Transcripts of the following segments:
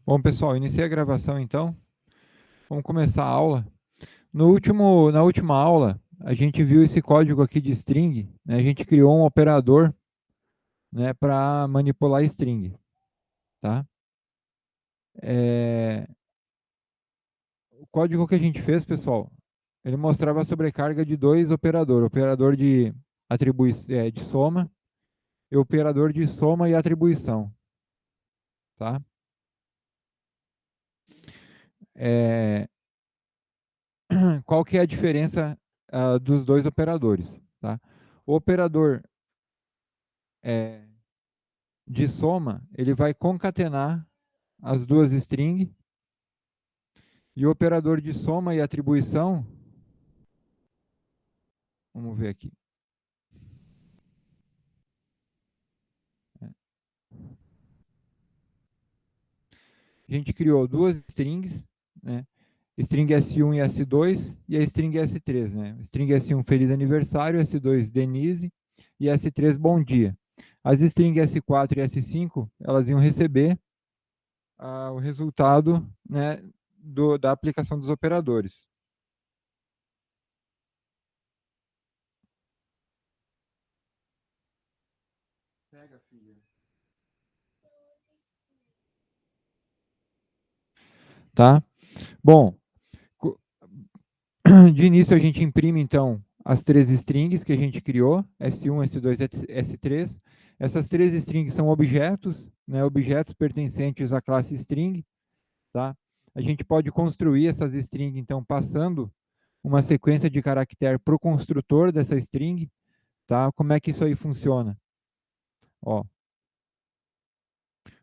Bom, pessoal, iniciei a gravação então. Vamos começar a aula. Na última aula, a gente viu esse código aqui de string, né? A gente criou um operador, né, para manipular string, tá? O código que a gente fez, pessoal, ele mostrava a sobrecarga de dois operadores, operador de de soma e operador de soma e atribuição, tá? É, qual que é a diferença dos dois operadores, tá? O operador é, de soma, ele vai concatenar as duas strings, e o operador de soma e atribuição, vamos ver aqui. A gente criou duas strings, né? String S1 e S2 e a string S3, né? String S1 feliz aniversário, S2 Denise e S3 bom dia. As strings S4 e S5, elas iam receber o resultado, né, da aplicação dos operadores. Pega, filha. Tá? Bom, de início a gente imprime então as três strings que a gente criou, S1, S2, S3. Essas três strings são objetos, né, objetos pertencentes à classe string, tá? A gente pode construir essas strings então passando uma sequência de caractere para o construtor dessa string, tá? Como é que isso aí funciona? Ó,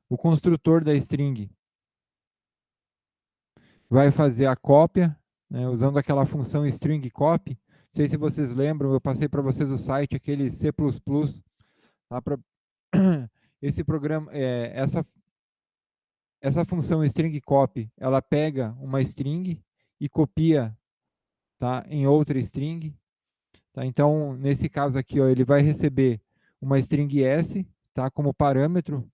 o construtor da string vai fazer a cópia, né, usando aquela função string copy. Não sei se vocês lembram, eu passei para vocês o site, aquele C++, tá? Esse programa, essa função string copy, ela pega uma string e copia, tá, em outra string. Tá? Então, nesse caso aqui, ó, ele vai receber uma string S, tá, como parâmetro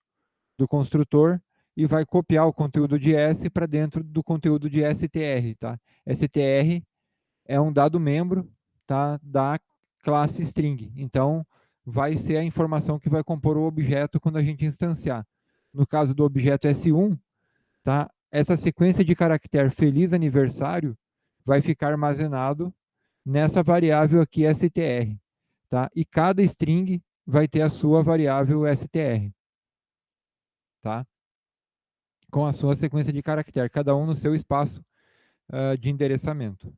do construtor, e vai copiar o conteúdo de S para dentro do conteúdo de str. Tá? str é um dado membro, tá, da classe string. Então, vai ser a informação que vai compor o objeto quando a gente instanciar. No caso do objeto S1, tá, essa sequência de caractere feliz aniversário vai ficar armazenado nessa variável aqui str. Tá? E cada string vai ter a sua variável str. Tá? Com a sua sequência de caractere, cada um no seu espaço de endereçamento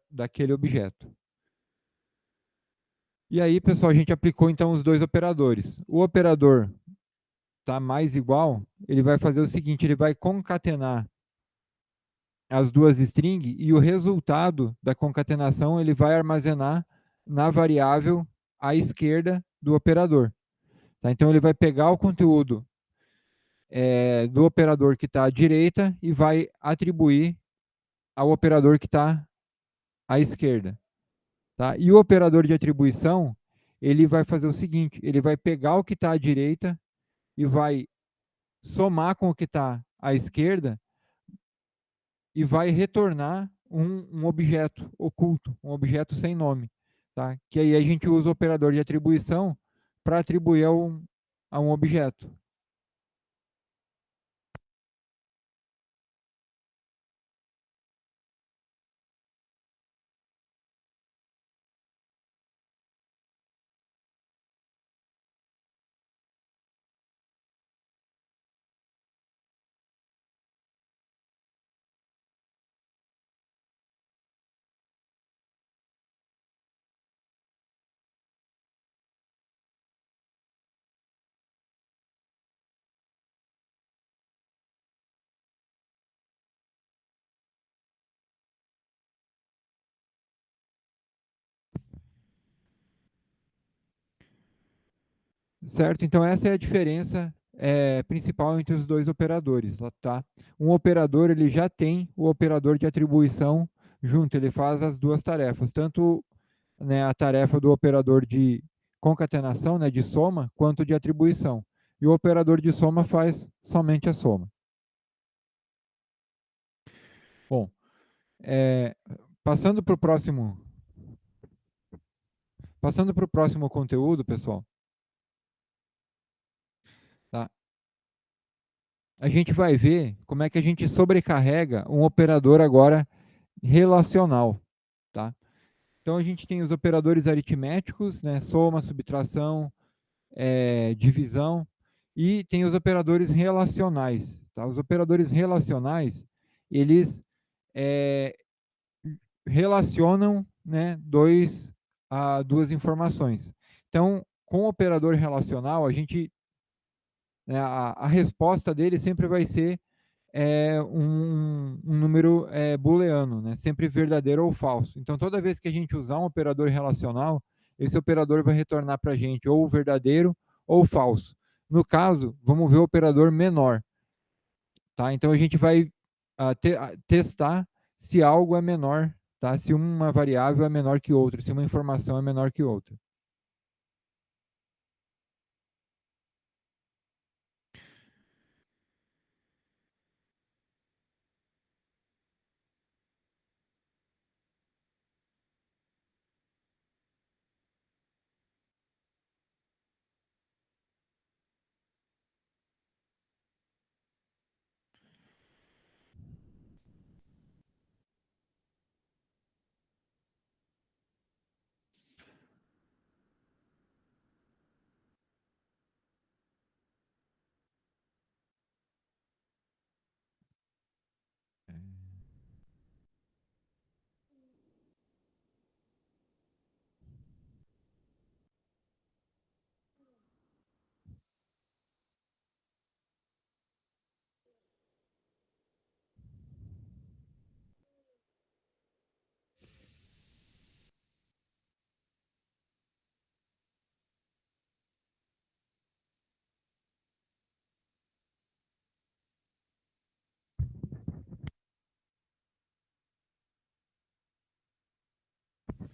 daquele objeto. E aí, pessoal, a gente aplicou então os dois operadores. O operador tá mais igual, ele vai fazer o seguinte, ele vai concatenar as duas strings e o resultado da concatenação ele vai armazenar na variável à esquerda do operador. Tá? Então, ele vai pegar o conteúdo do operador que está à direita e vai atribuir ao operador que está à esquerda. Tá? E o operador de atribuição, ele vai fazer o seguinte, ele vai pegar o que está à direita e vai somar com o que está à esquerda e vai retornar um objeto oculto, um objeto sem nome. Tá? Que aí a gente usa o operador de atribuição para atribuir a um objeto. Certo? Então, essa é a diferença principal entre os dois operadores. Tá? Um operador ele já tem o operador de atribuição junto, ele faz as duas tarefas, tanto, né, a tarefa do operador de concatenação, né, de soma, quanto de atribuição. e o operador de soma faz somente a soma. Bom, é, passando para o próximo, conteúdo, pessoal, tá? A gente vai ver como é que a gente sobrecarrega um operador agora relacional, tá? Então a gente tem os operadores aritméticos, né? Soma, subtração, divisão, e tem os operadores relacionais, tá? Os operadores relacionais, eles é, relacionam, né, duas informações. Então, com o operador relacional, né, a resposta dele sempre vai ser um número booleano, né, sempre verdadeiro ou falso. Então, toda vez que a gente usar um operador relacional, esse operador vai retornar para a gente ou verdadeiro ou falso. No caso, vamos ver o operador menor. Tá? Então, a gente vai testar se algo é menor, tá? Se uma variável é menor que outra, se uma informação é menor que outra.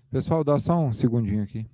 Pessoal, dá só um segundinho aqui.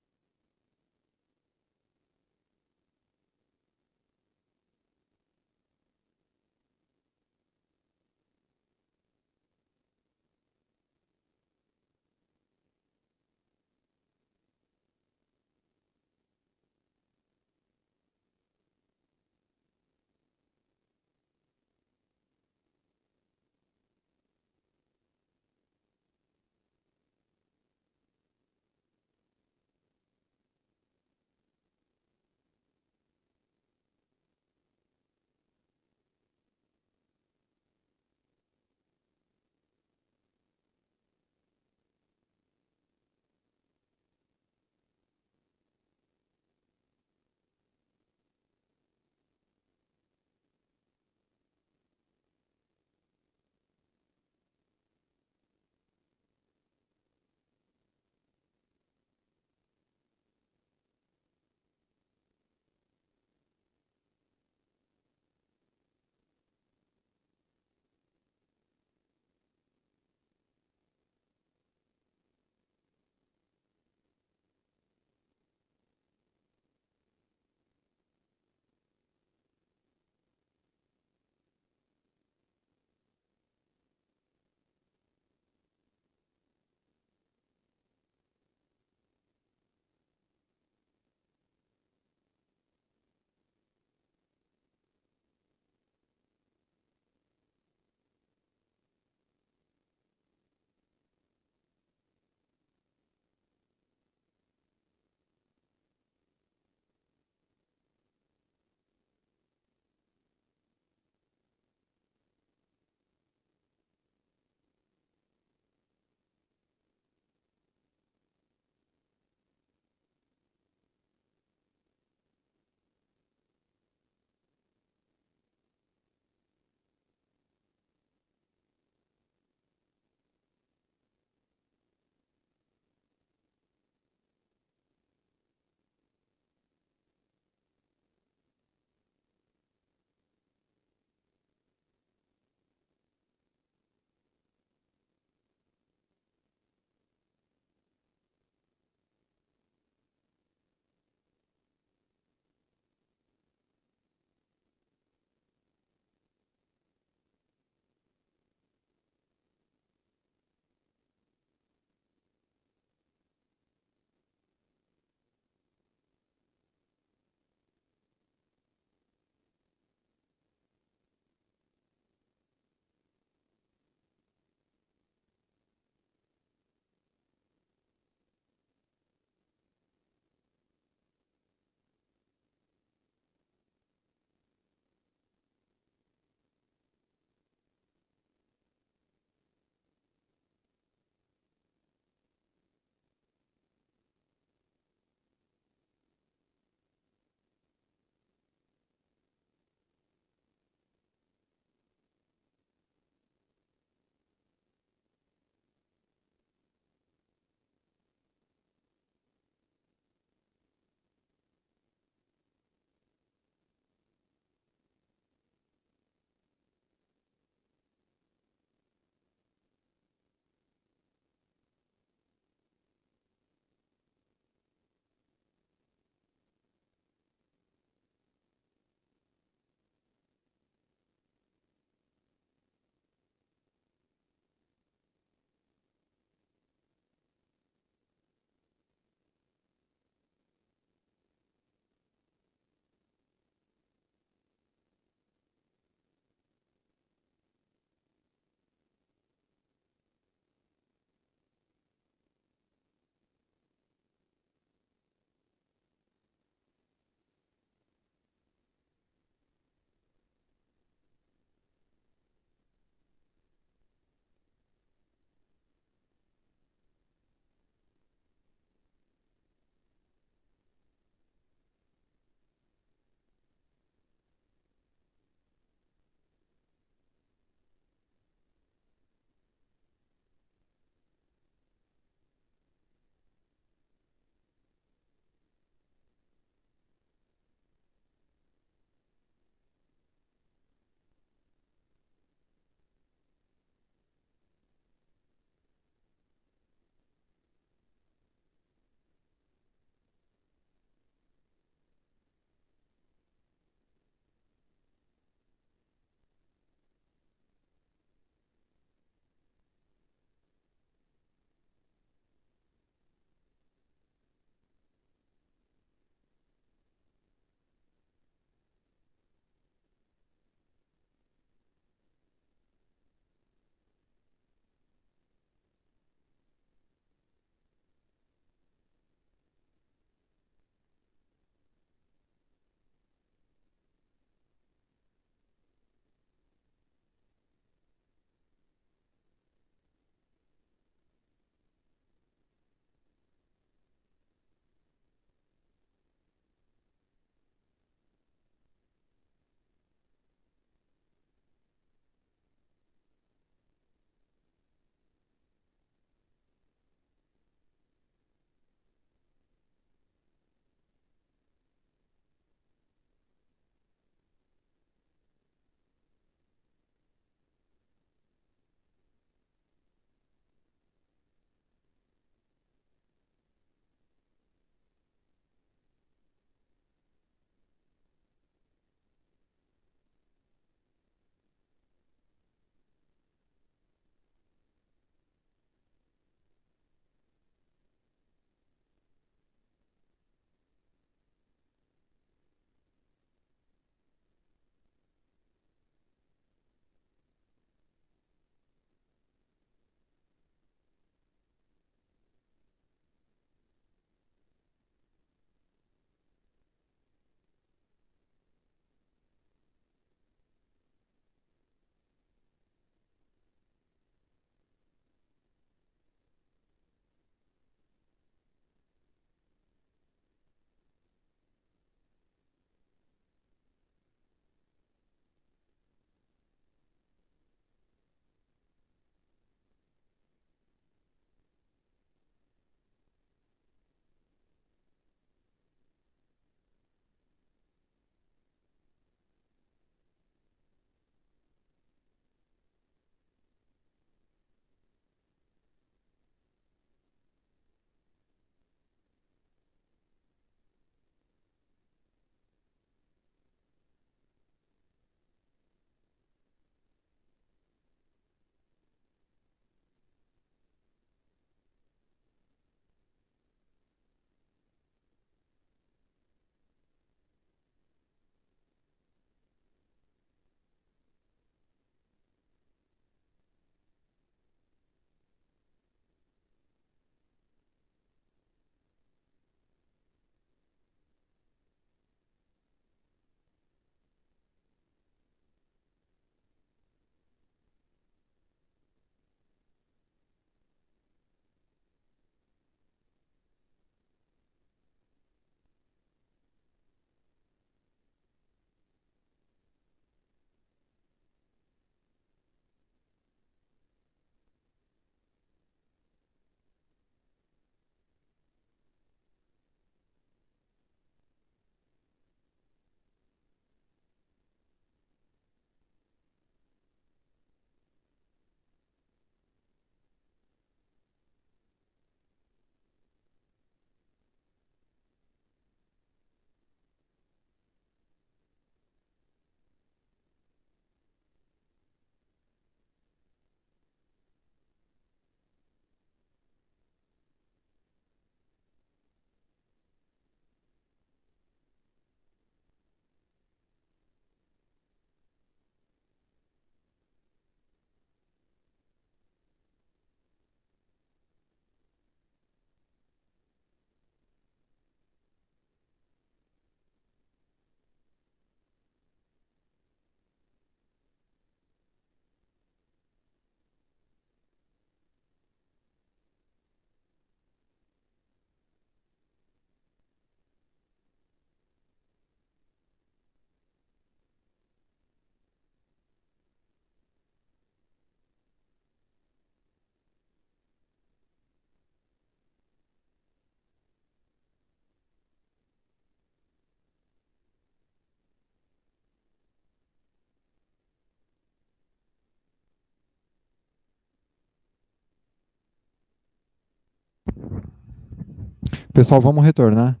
Pessoal, vamos retornar.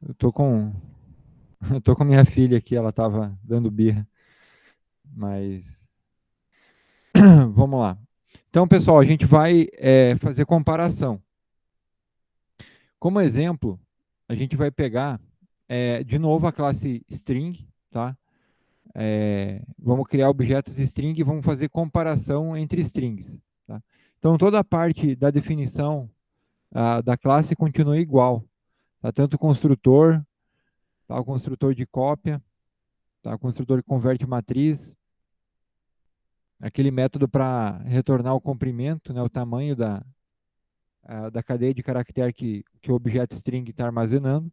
Eu tô com, eu tô com minha filha aqui, ela estava dando birra, mas vamos lá. Então, pessoal, a gente vai fazer comparação. Como exemplo, a gente vai pegar de novo a classe string, tá? Vamos criar objetos string e vamos fazer comparação entre strings, tá? Então, toda a parte da definição da classe continua igual, tá? Tanto o construtor, tá? O construtor de cópia, tá? O construtor que converte matriz, aquele método para retornar o comprimento, né? O tamanho da cadeia de caractere que o objeto string está armazenando,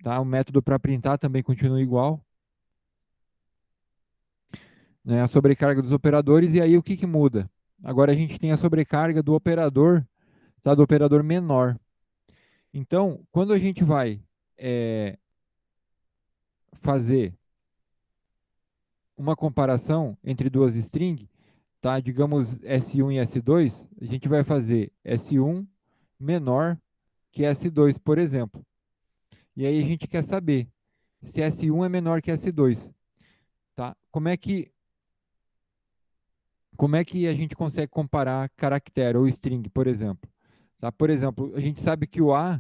tá? O método para printar também continua igual, né? A sobrecarga dos operadores, e aí o que que muda? Agora a gente tem a sobrecarga do operador, tá? Do operador menor. Então, quando a gente vai fazer uma comparação entre duas strings, tá? Digamos S1 e S2, a gente vai fazer S1 menor que S2, por exemplo. E aí a gente quer saber se S1 é menor que S2, tá? Como é que a gente consegue comparar caractere ou string, por exemplo? Tá? Por exemplo, a gente sabe que o A,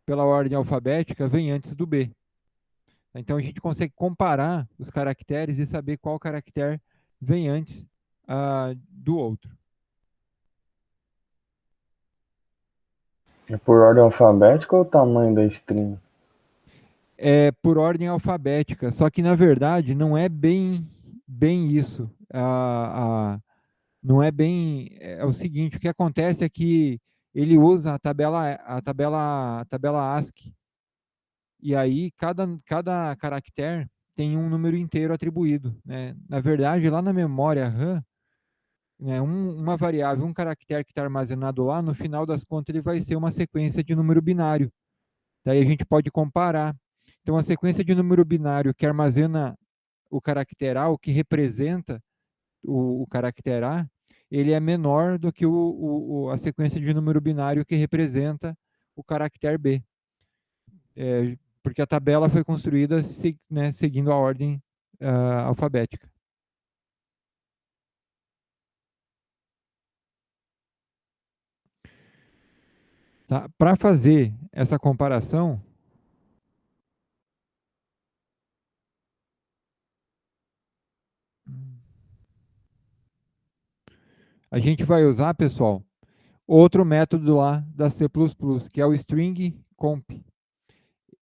pela ordem alfabética, vem antes do B. Então a gente consegue comparar os caracteres e saber qual caractere vem antes do outro. É por ordem alfabética ou o tamanho da string? É por ordem alfabética, só que na verdade não é bem isso. Não é bem. É o seguinte, o que acontece é que ele usa a tabela ASCII, e aí cada caractere tem um número inteiro atribuído, né? Na verdade, lá na memória RAM, né, uma variável, um caractere que está armazenado lá, no final das contas ele vai ser uma sequência de número binário. Daí a gente pode comparar. Então, a sequência de número binário que armazena o caractere A, o que representa o caractere A, ele é menor do que a sequência de número binário que representa o caractere B. Porque a tabela foi construída né, seguindo a ordem alfabética. Tá? Para fazer essa comparação, a gente vai usar, pessoal, outro método lá da C++, que é o string comp.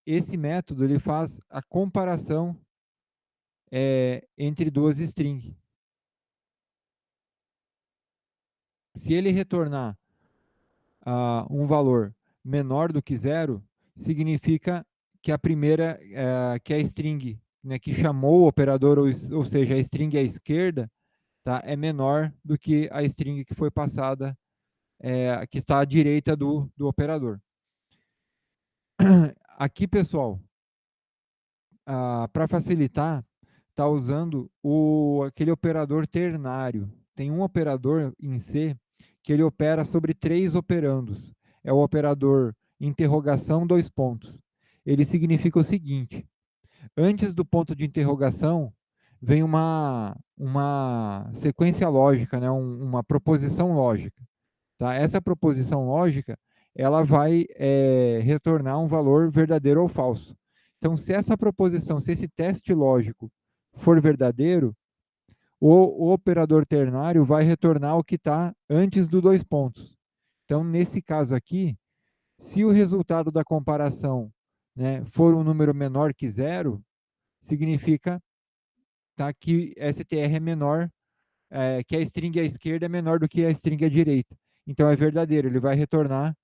Esse método ele faz a comparação entre duas strings. Se ele retornar um valor menor do que zero, significa que a primeira, que a string, né, que chamou o operador, ou seja, a string à esquerda, tá, é menor do que a string que foi passada, que está à direita do operador. Aqui, pessoal, para facilitar, está usando aquele operador ternário. Tem um operador em C que ele opera sobre 3 operandos. É o operador interrogação, dois pontos. Ele significa o seguinte: antes do ponto de interrogação, vem uma sequência lógica, né? Uma proposição lógica. Tá? Essa proposição lógica, ela vai retornar um valor verdadeiro ou falso. Então, se essa proposição, se esse teste lógico for verdadeiro, o operador ternário vai retornar o que está antes do dois pontos. Então, nesse caso aqui, se o resultado da comparação, né, for um número menor que zero, significa, tá, que STR é menor, que a string à esquerda é menor do que a string à direita. Então é verdadeiro, ele vai retornar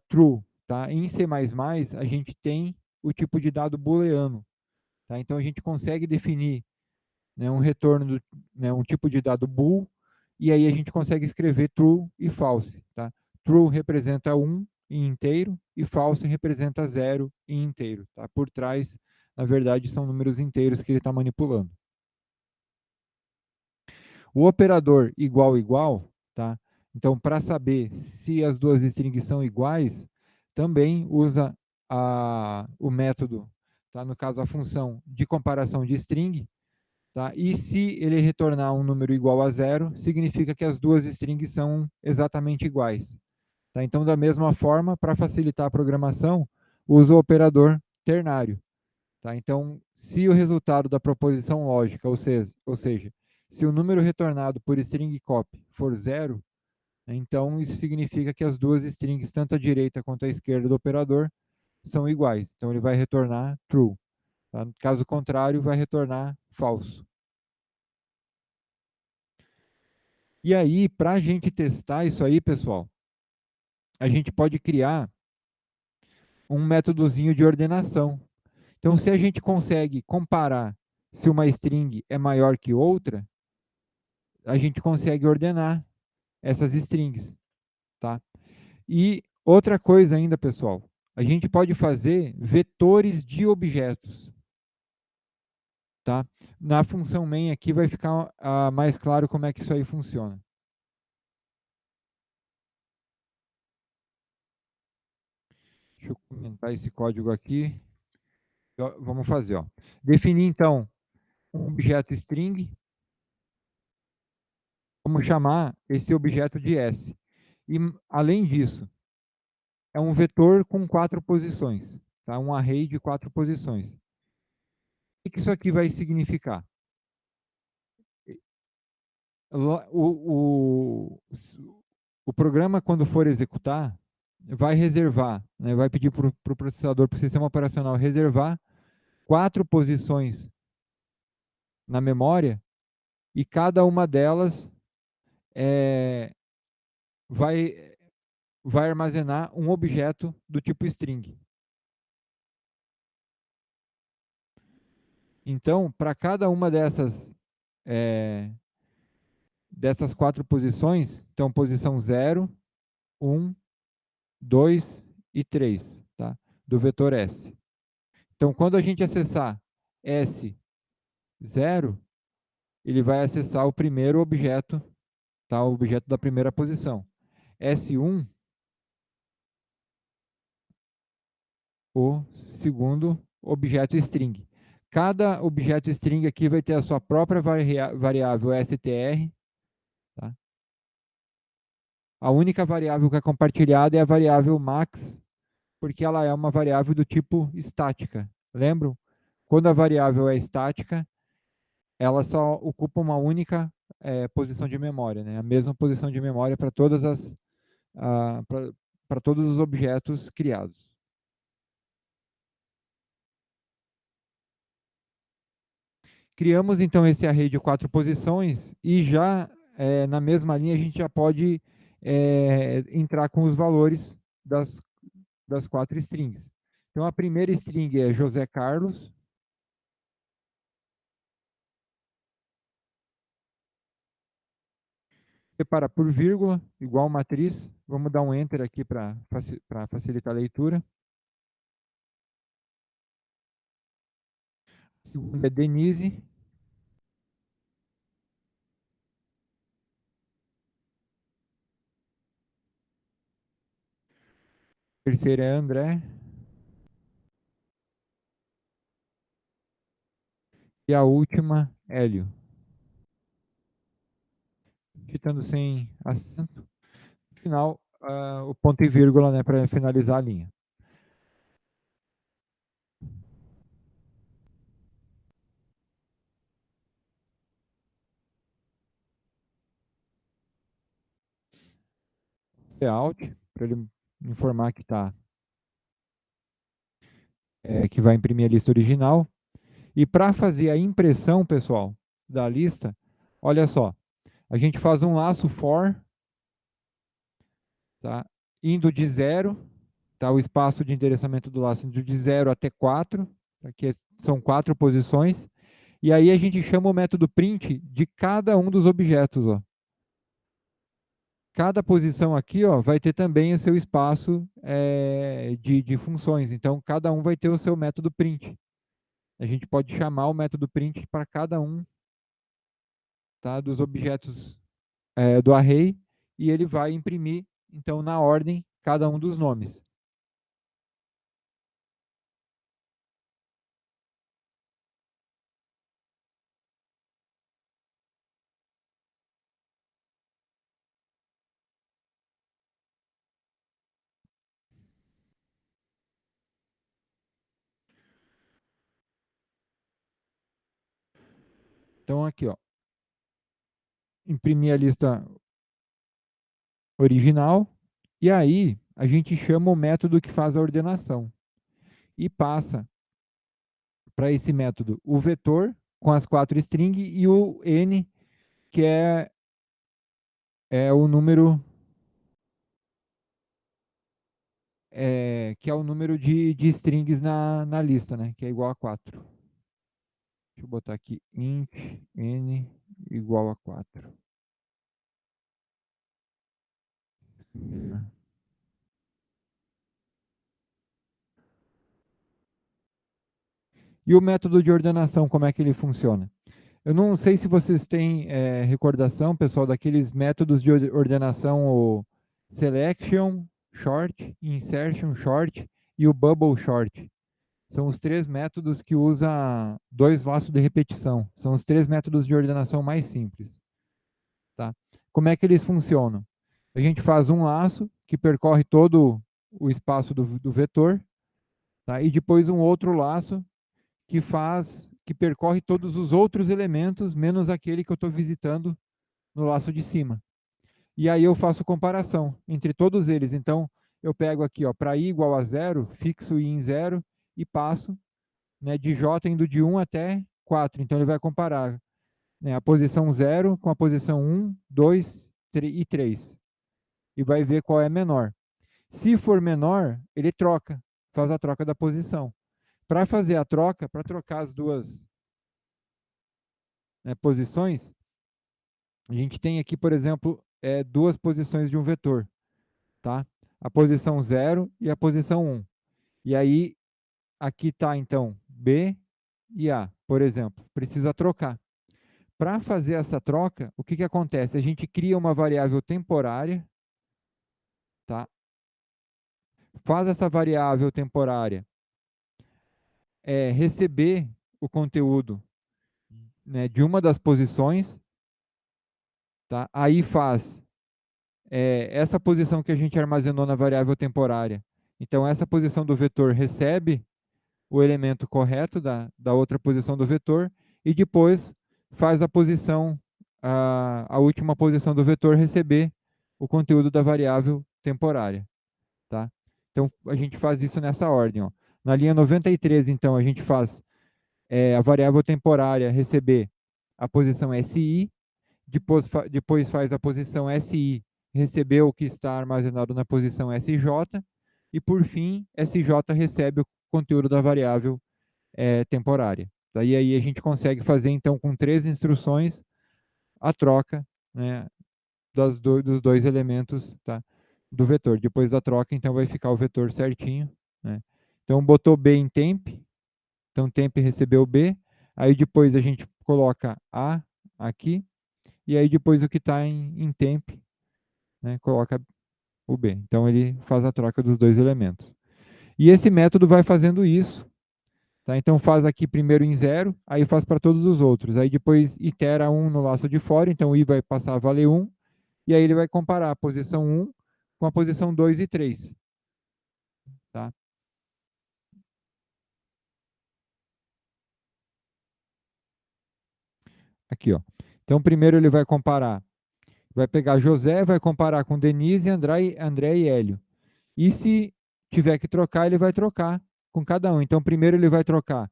true. Tá? Em C++, a gente tem o tipo de dado booleano. Tá? Então a gente consegue definir, né, um retorno, né, um tipo de dado bool, e aí a gente consegue escrever true e false. Tá? True representa 1 em inteiro e false representa 0 em inteiro. Tá? Por trás, na verdade, são números inteiros que ele está manipulando. O operador igual igual, tá? Então, para saber se as duas strings são iguais, também usa o método, tá? No caso, a função de comparação de string, tá? E se ele retornar um número igual a zero, significa que as duas strings são exatamente iguais. Tá? Então, da mesma forma, para facilitar a programação, usa o operador ternário. Tá? Então, se o resultado da proposição lógica, ou seja, se o número retornado por string copy for zero, então isso significa que as duas strings, tanto a direita quanto a esquerda do operador, são iguais. Então, ele vai retornar true. Tá? Caso contrário, vai retornar falso. E aí, para a gente testar isso aí, pessoal, a gente pode criar um métodozinho de ordenação. Então, se a gente consegue comparar se uma string é maior que outra, a gente consegue ordenar essas strings, tá? E outra coisa ainda, pessoal, a gente pode fazer vetores de objetos, tá? Na função main aqui vai ficar mais claro como é que isso aí funciona. Deixa eu comentar esse código aqui. Vamos fazer, ó. Definir, então, um objeto string. Vamos chamar esse objeto de S. E, além disso, é um vetor com 4 posições, tá? Um array de 4 posições. O que isso aqui vai significar? O programa, quando for executar, vai reservar, né, vai pedir para o processador, para o sistema operacional, reservar 4 posições na memória, e cada uma delas é, vai, vai armazenar um objeto do tipo string. Então, para cada uma dessas 4 posições, então posição 0, 1, 2 e 3, tá? Do vetor S. Então, quando a gente acessar S0, ele vai acessar o primeiro objeto, tá? O objeto da primeira posição. S1, o segundo objeto string. Cada objeto string aqui vai ter a sua própria variável str, tá? A única variável que é compartilhada é a variável max, porque ela é uma variável do tipo estática. Lembram? Quando a variável é estática, ela só ocupa uma única posição de memória, né? A mesma posição de memória para para todos os objetos criados. Criamos então esse array de 4 posições e já na mesma linha a gente já pode entrar com os valores das 4 strings. Então a primeira string é José Carlos. Separa por vírgula, igual matriz. Vamos dar um enter aqui para facilitar a leitura. Segunda é Denise. Terceira é André. E a última, Hélio. Digitando sem acento. No final, o ponto e vírgula, né, para finalizar a linha. Alt, para ele informar que vai imprimir a lista original. E para fazer a impressão, pessoal, da lista, olha só, a gente faz um laço for, tá? Indo de 0, tá? O espaço de endereçamento do laço indo de 0 até 4, que são 4 posições. E aí a gente chama o método print de cada um dos objetos, ó. Cada posição aqui, ó, vai ter também o seu espaço de funções. Então, cada um vai ter o seu método print. A gente pode chamar o método print para cada um, tá, dos objetos do array, e ele vai imprimir, então, na ordem, cada um dos nomes. Então, aqui, ó, imprimir a lista original, e aí a gente chama o método que faz a ordenação e passa para esse método o vetor com as 4 strings e o n, que é o número que é o número de strings na lista, né? Que é igual a 4. Deixa eu botar aqui int n igual a 4. E o método de ordenação, como é que ele funciona? Eu não sei se vocês têm recordação, pessoal, daqueles métodos de ordenação, o selection short, insertion short e o bubble short. São os 3 métodos que usa 2 laços de repetição. São os 3 métodos de ordenação mais simples. Tá? Como é que eles funcionam? A gente faz um laço que percorre todo o espaço do vetor, tá? E depois um outro laço que percorre todos os outros elementos, menos aquele que eu estou visitando no laço de cima. E aí eu faço comparação entre todos eles. Então, eu pego aqui, para i igual a 0, fixo i em 0 e passo, né, de j indo de 1 até 4. Então, ele vai comparar, né, a posição 0 com a posição 1, 2 e 3. E vai ver qual é menor. Se for menor, ele troca, faz a troca da posição. Para fazer a troca, para trocar as duas, né, posições, a gente tem aqui, por exemplo, duas posições de um vetor, tá? A posição 0 e a posição 1. E aí, aqui está, então, B e A, por exemplo. Precisa trocar. Para fazer essa troca, o que, que acontece? A gente cria uma variável temporária, tá? Faz essa variável temporária receber o conteúdo, né, de uma das posições, tá? Aí faz essa posição que a gente armazenou na variável temporária. Então, essa posição do vetor recebe o elemento correto da outra posição do vetor e depois faz a última posição do vetor receber o conteúdo da variável temporária. Tá? Então, a gente faz isso nessa ordem. Ó. Na linha 93, então, a gente faz a variável temporária receber a posição SI, depois faz a posição SI receber o que está armazenado na posição SJ, e por fim, SJ recebe o conteúdo da variável temporária. Daí aí a gente consegue fazer, então, com 3 instruções, a troca, né, dos 2 elementos, tá, do vetor. Depois da troca, então, vai ficar o vetor certinho. Né? Então, botou B em temp, então temp recebeu B, aí depois a gente coloca A aqui, e aí depois o que está em temp, né, coloca o B. Então ele faz a troca dos 2 elementos. E esse método vai fazendo isso. Tá? Então faz aqui primeiro em 0, aí faz para todos os outros. Aí depois itera 1 no laço de fora, então o i vai passar a valer 1, e aí ele vai comparar a posição 1 com a posição 2 e 3. Tá? Aqui, ó. Então primeiro ele vai comparar, vai pegar José, vai comparar com Denise, André e Hélio. E se tiver que trocar, ele vai trocar com cada um. Então primeiro ele vai trocar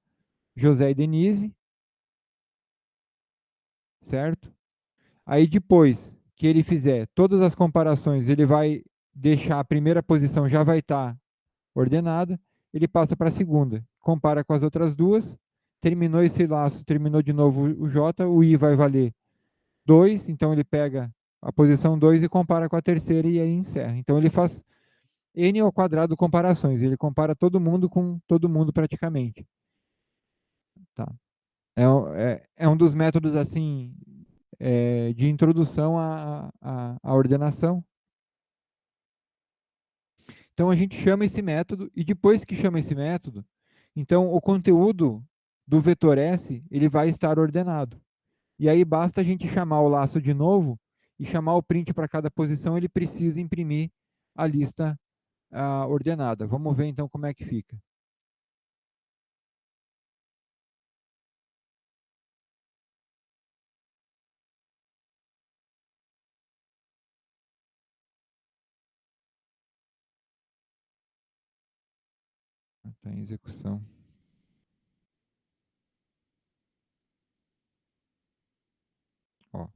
José e Denise, certo? Aí depois que ele fizer todas as comparações, ele vai deixar a primeira posição já vai estar ordenada, ele passa para a segunda, compara com as outras duas, terminou esse laço, terminou de novo o J, o I vai valer 2, então ele pega a posição 2 e compara com a terceira e aí encerra. Então ele faz N ao quadrado comparações, ele compara todo mundo com todo mundo praticamente. Tá? É um dos métodos assim de introdução à ordenação. Então a gente chama esse método e depois que chama esse método, então o conteúdo do vetor S ele vai estar ordenado. E aí basta a gente chamar o laço de novo e chamar o print para cada posição, ele precisa imprimir a lista ordenada. Vamos ver então como é que fica. Está em execução. Ó.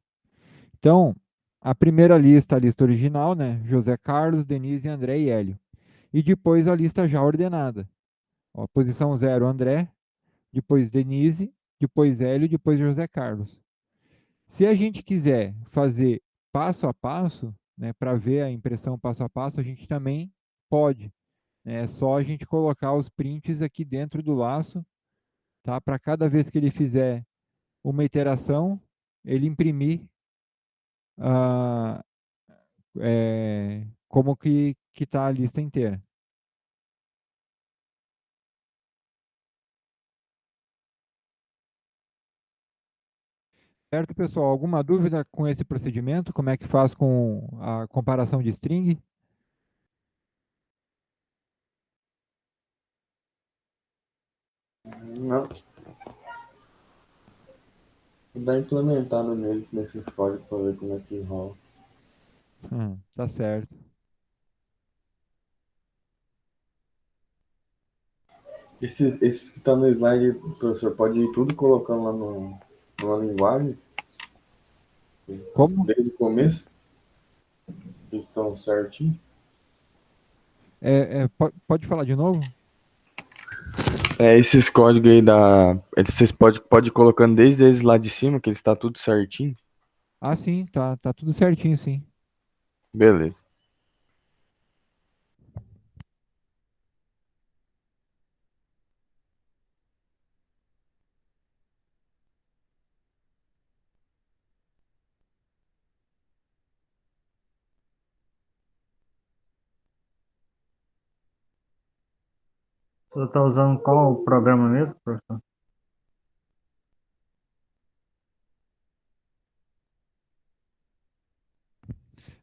Então, a primeira lista, a lista original, né? José Carlos, Denise, André e Hélio. E depois a lista já ordenada. Ó, posição 0, André, depois Denise, depois Hélio, depois José Carlos. Se a gente quiser fazer passo a passo, né, para ver a impressão passo a passo, a gente também pode. Né? É só a gente colocar os prints aqui dentro do laço, tá? Para cada vez que ele fizer uma iteração, ele imprimir como que está a lista inteira. Certo, pessoal? Alguma dúvida com esse procedimento? Como é que faz com a comparação de string? Não, dá implementado neles, nesses códigos pra ver como é que rola. Tá certo. Esses que tá no slide, o professor pode ir tudo colocando lá no, numa linguagem, Como? desde o começo, que estão certinho. Pode falar de novo? Esses códigos aí vocês pode ir colocando desde eles lá de cima, que eles tá tudo certinho. Ah, sim, tá tudo certinho, sim. Beleza. Você está usando qual programa mesmo, professor?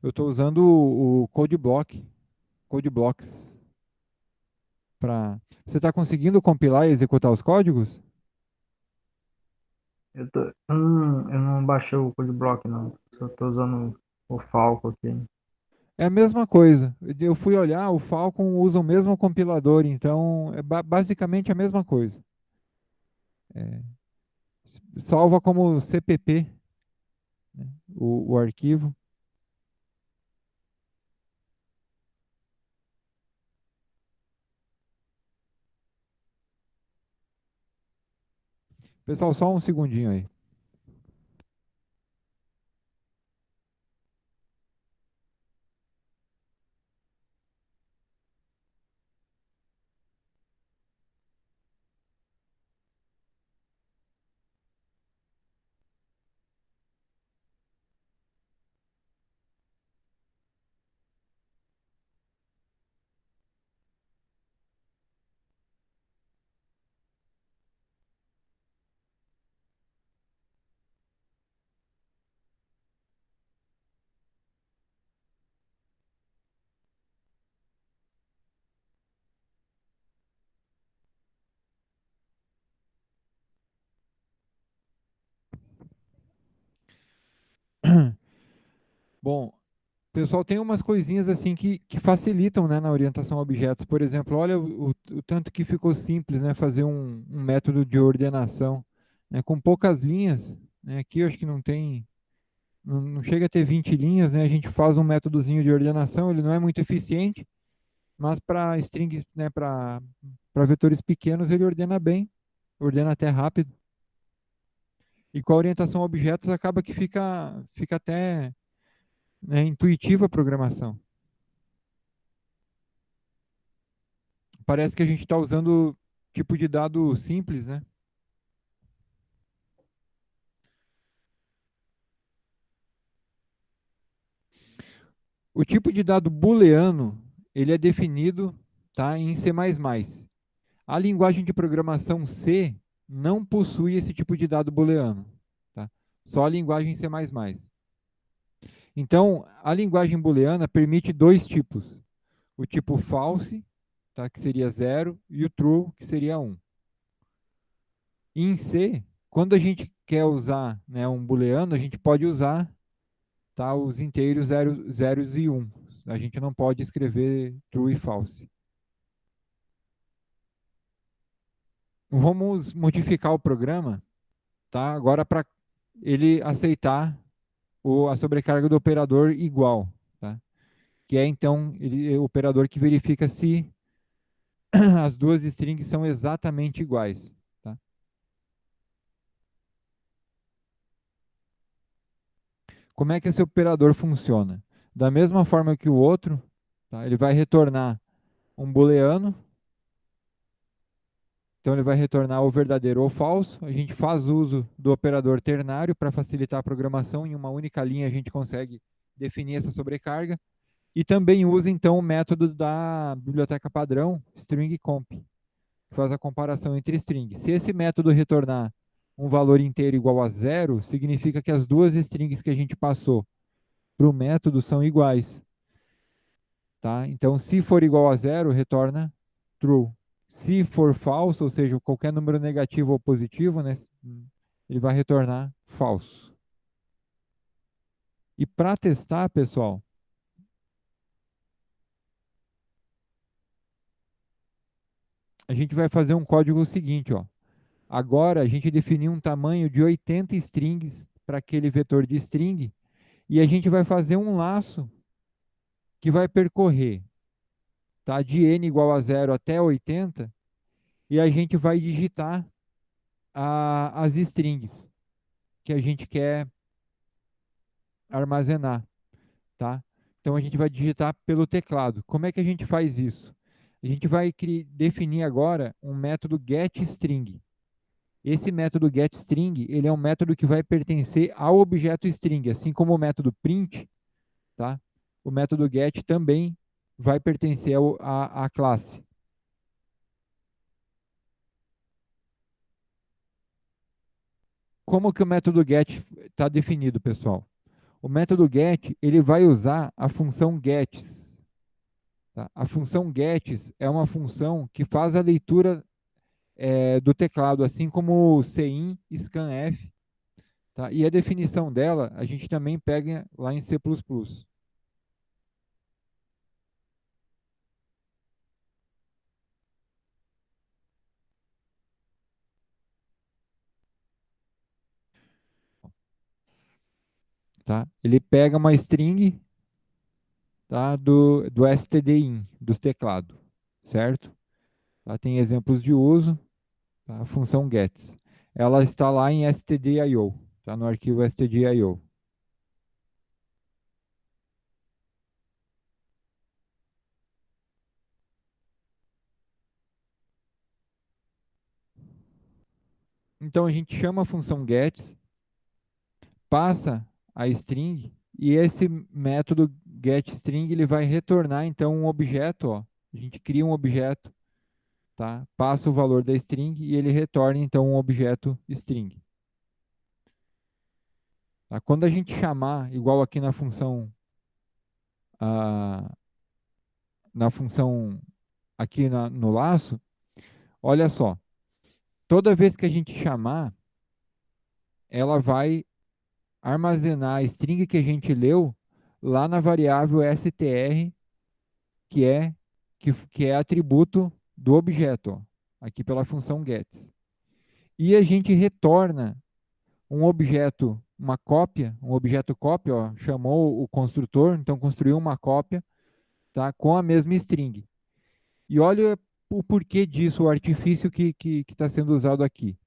Eu estou usando o CodeBlocks. Você está conseguindo compilar e executar os códigos? Eu não baixei o CodeBlock, não. Só estou usando o Falco aqui. É a mesma coisa. Eu fui olhar, o Falcon usa o mesmo compilador, então é basicamente a mesma coisa. É, salva como CPP, né, o arquivo. Pessoal, só um segundinho aí. Bom, pessoal, tem umas coisinhas assim que facilitam, né, na orientação a objetos. Por exemplo, olha o tanto que ficou simples, né, fazer um método de ordenação, né, com poucas linhas. Né, aqui eu acho que não chega a ter 20 linhas, né, a gente faz um métodozinho de ordenação, ele não é muito eficiente, mas para strings, né, para vetores pequenos, ele ordena bem, ordena até rápido. E com a orientação a objetos acaba que fica até, né, intuitiva a programação. Parece que a gente está usando tipo de dado simples, né? O tipo de dado booleano, ele é definido, tá, em C++. A linguagem de programação C não possui esse tipo de dado booleano, tá? Só a linguagem C++. Então, a linguagem booleana permite dois tipos. O tipo false, tá, que seria 0, e o true, que seria 1. Em C, quando a gente quer usar, né, um booleano, a gente pode usar, tá, os inteiros zeros e 1. A gente não pode escrever true e false. Vamos modificar o programa, tá? Agora para ele aceitar a sobrecarga do operador igual, tá? Que é então o operador que verifica se as duas strings são exatamente iguais, tá? Como é que esse operador funciona? Da mesma forma que o outro, tá? Ele vai retornar um booleano, então ele vai retornar o verdadeiro ou falso. A gente faz uso do operador ternário para facilitar a programação. Em uma única linha a gente consegue definir essa sobrecarga. E também usa então o método da biblioteca padrão, string_comp, que faz a comparação entre strings. Se esse método retornar um valor inteiro igual a zero, significa que as duas strings que a gente passou para o método são iguais. Tá? Então, se for igual a zero, retorna true. Se for falso, ou seja, qualquer número negativo ou positivo, né, ele vai retornar falso. E para testar, pessoal, a gente vai fazer um código seguinte, ó. Agora a gente definiu um tamanho de 80 strings para aquele vetor de string e a gente vai fazer um laço que vai percorrer, tá, de n igual a zero até 80 e a gente vai digitar as strings que a gente quer armazenar, tá? Então a gente vai digitar pelo teclado. Como é que a gente faz isso? A gente vai definir agora um método getString. Esse método getString, ele é um método que vai pertencer ao objeto string, assim como o método print, tá? O método get também vai pertencer à classe. Como que o método get está definido, pessoal? O método get, ele vai usar a função gets. Tá? A função gets é uma função que faz a leitura do teclado, assim como o cin, scanf. Tá? E a definição dela, a gente também pega lá em C++. Tá? Ele pega uma string, tá, do stdin, do teclado, certo? Tá? Tem exemplos de uso, tá? A função gets. Ela está lá em stdio, tá? No arquivo stdio. Então a gente chama a função gets, passa a string e esse método getString ele vai retornar então um objeto, ó. A gente cria um objeto, tá? Passa o valor da string e ele retorna então um objeto string. Tá? Quando a gente chamar, igual aqui ah, na função aqui no laço, olha só, toda vez que a gente chamar, ela vai armazenar a string que a gente leu lá na variável str, que é, que é atributo do objeto, ó, aqui pela função gets. E a gente retorna um objeto, uma cópia, um objeto cópia, ó, chamou o construtor, então construiu uma cópia, tá, com a mesma string. E olha o porquê disso, o artifício que está sendo usado aqui.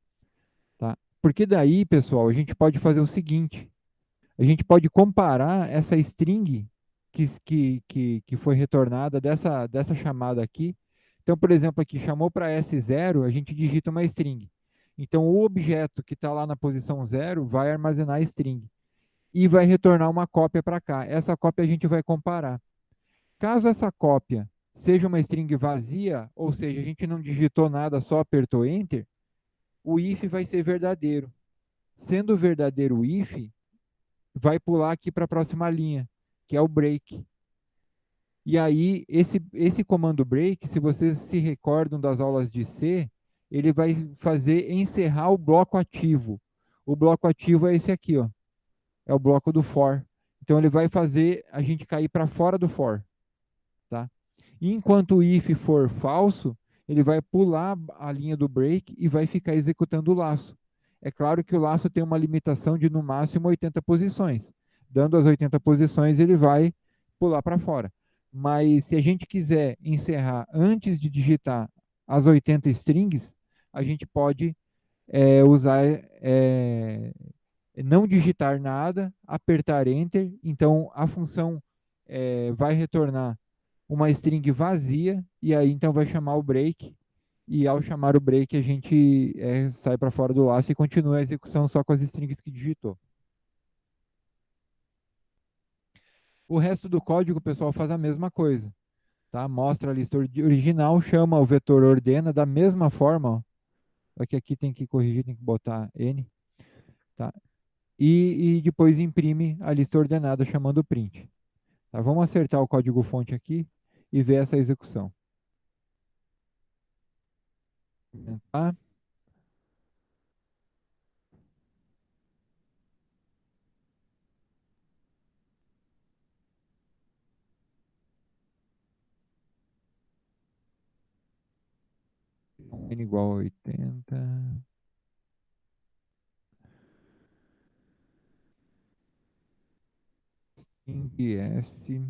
Tá? Porque daí, pessoal, a gente pode fazer o seguinte, a gente pode comparar essa string que foi retornada dessa chamada aqui. Então, por exemplo, aqui chamou para S0, a gente digita uma string. Então, o objeto que está lá na posição 0 vai armazenar a string e vai retornar uma cópia para cá. Essa cópia a gente vai comparar. Caso essa cópia seja uma string vazia, ou seja, a gente não digitou nada, só apertou Enter, o if vai ser verdadeiro. Sendo verdadeiro o if, vai pular aqui para a próxima linha, que é o break. E aí, esse comando break, se vocês se recordam das aulas de C, ele vai fazer encerrar o bloco ativo. O bloco ativo é esse aqui, ó. É o bloco do for. Então, ele vai fazer a gente cair para fora do for. Tá? Enquanto o if for falso, ele vai pular a linha do break e vai ficar executando o laço. É claro que o laço tem uma limitação de no máximo 80 posições. Dando as 80 posições, ele vai pular para fora. Mas se a gente quiser encerrar antes de digitar as 80 strings, a gente pode usar não digitar nada, apertar Enter. Então a função vai retornar uma string vazia e aí então vai chamar o break. E ao chamar o break, a gente sai para fora do laço e continua a execução só com as strings que digitou. O resto do código, o pessoal faz a mesma coisa, tá? Mostra a lista original, chama o vetor ordena da mesma forma, ó. Só que aqui tem que corrigir, tem que botar N, tá? E depois imprime a lista ordenada chamando print. Tá? Vamos acertar o código-fonte aqui e ver essa execução. Tá? N igual a 80. String S.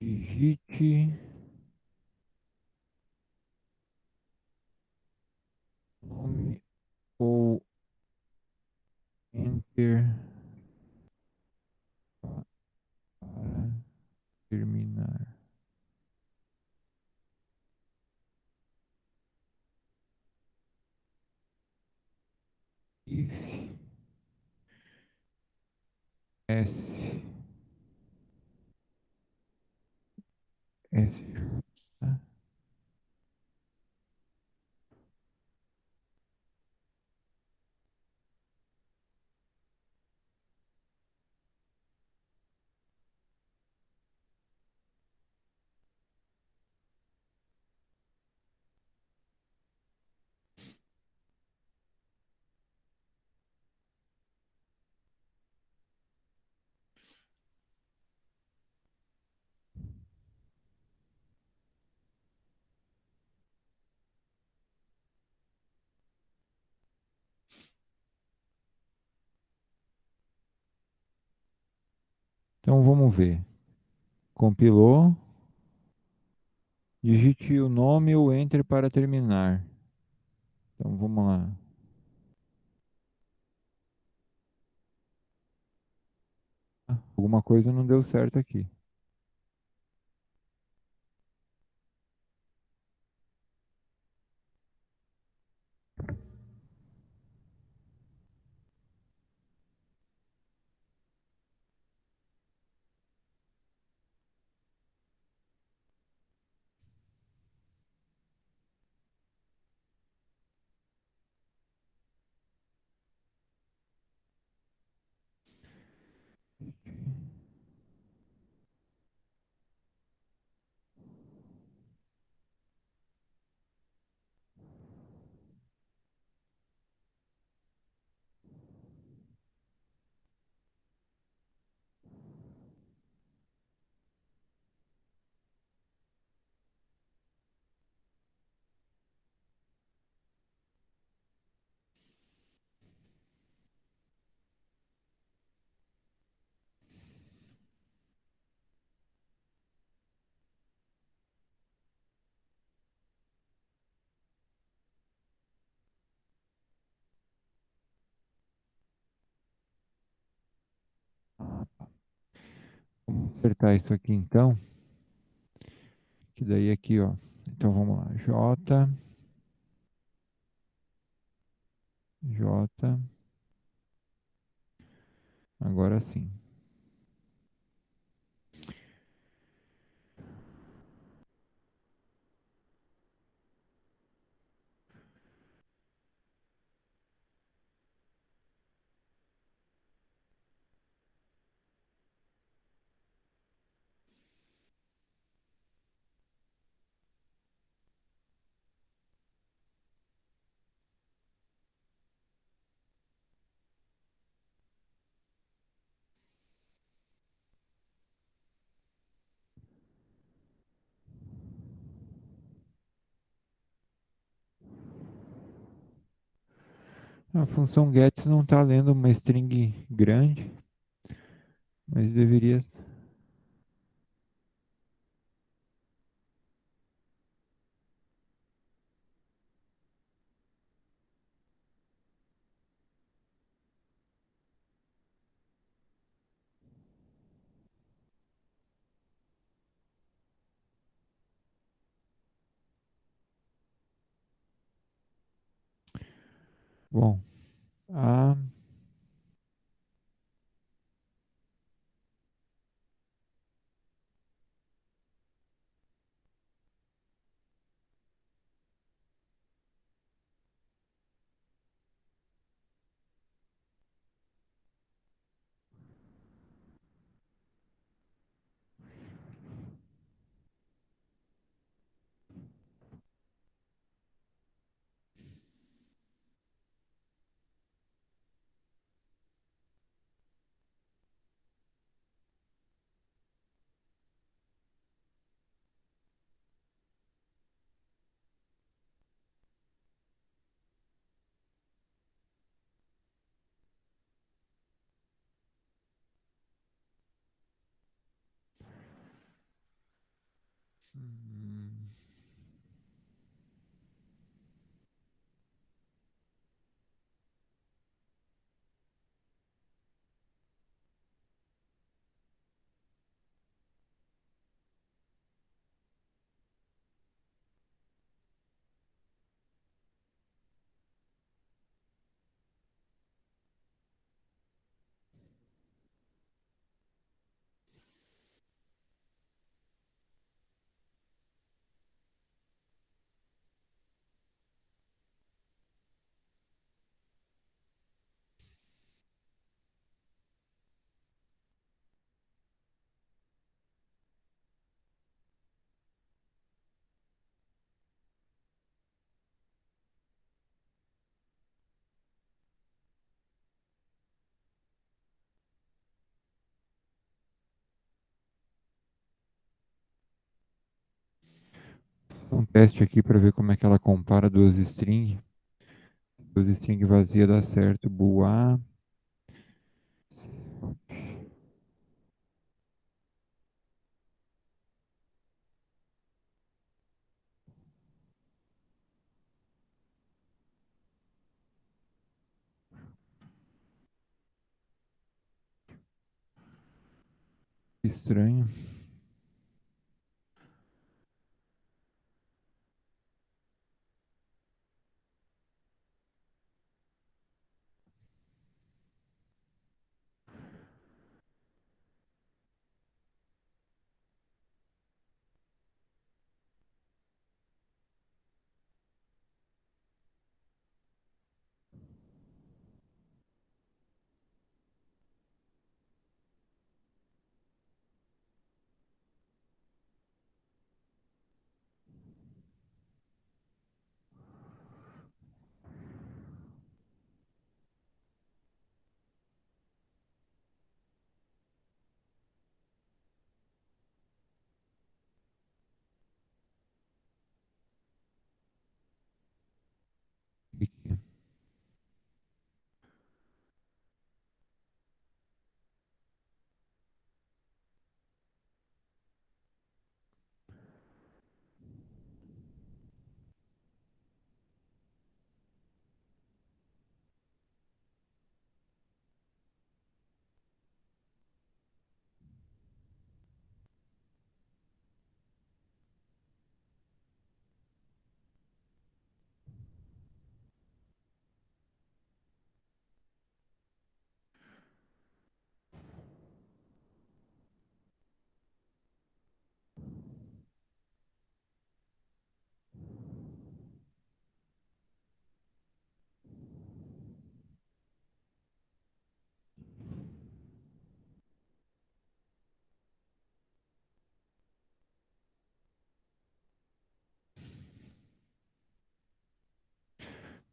Digite nome ou enter para terminar. If S S tá? Então vamos ver. Compilou. Digite o nome ou enter para terminar. Então vamos lá. Alguma coisa não deu certo aqui. Acertar isso aqui então, que daí aqui, ó. Então vamos lá, J, agora sim. A função get não está lendo uma string grande, mas deveria. Bom, a hum, um teste aqui para ver como é que ela compara duas strings. Duas strings vazias dá certo. Bool A, estranho.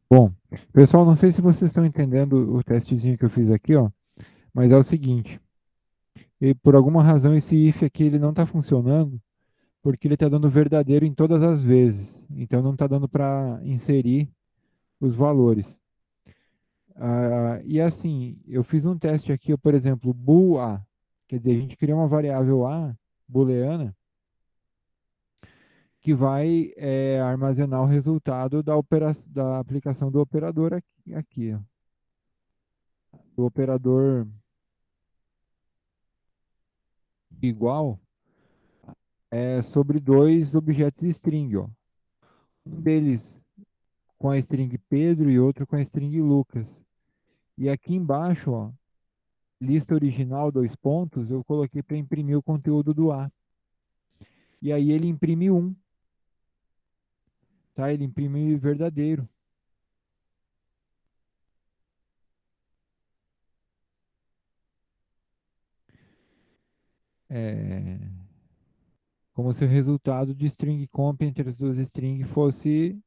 Bom, pessoal, não sei se vocês estão entendendo o testezinho que eu fiz aqui, ó, mas é o seguinte, e por alguma razão esse if aqui ele não está funcionando, porque ele está dando verdadeiro em todas as vezes, então não está dando para inserir os valores. E assim, eu fiz um teste aqui, ó, por exemplo, bool A, quer dizer, a gente cria uma variável A, booleana, que vai armazenar o resultado da aplicação do operador aqui, ó, do operador igual sobre dois objetos string, ó. Um deles com a string Pedro e outro com a string Lucas. E aqui embaixo, ó, lista original, dois pontos, eu coloquei para imprimir o conteúdo do A. E aí ele imprime um, tá? Ele imprime verdadeiro. É, como se o resultado de string comp entre as duas strings fosse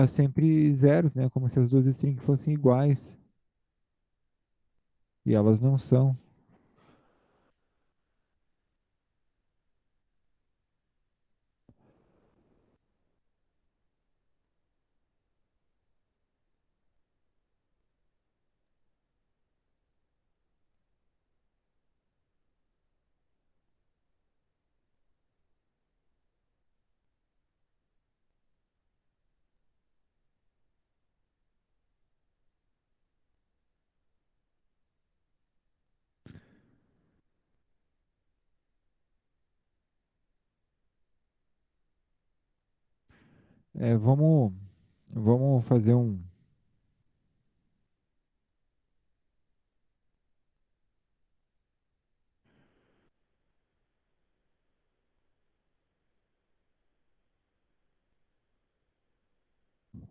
sempre zeros, né? Como se as duas strings fossem iguais. E elas não são. Vamos fazer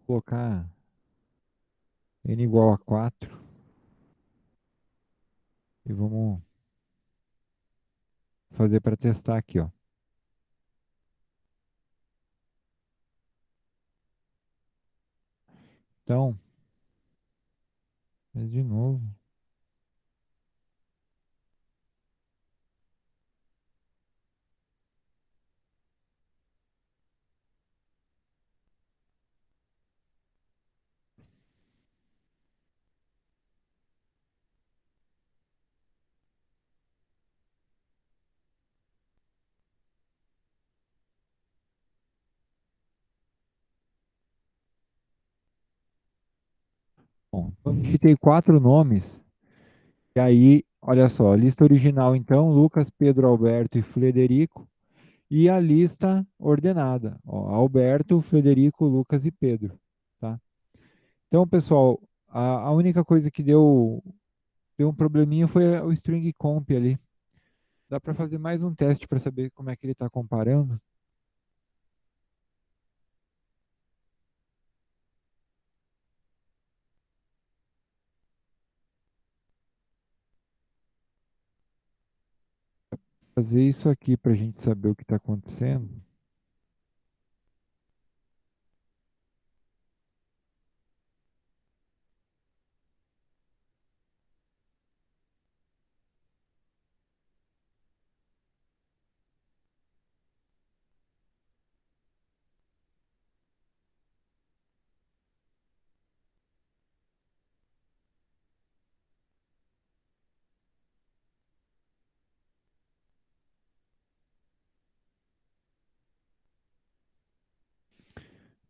colocar n igual a 4 e vamos fazer para testar aqui, ó. Então, mas de novo. Bom, eu digitei quatro nomes. E aí, olha só, lista original então, Lucas, Pedro, Alberto e Frederico. E a lista ordenada, ó, Alberto, Frederico, Lucas e Pedro, tá? Então, pessoal, a única coisa que deu um probleminha foi o string comp ali. Dá para fazer mais um teste para saber como é que ele está comparando. Fazer isso aqui para a gente saber o que está acontecendo.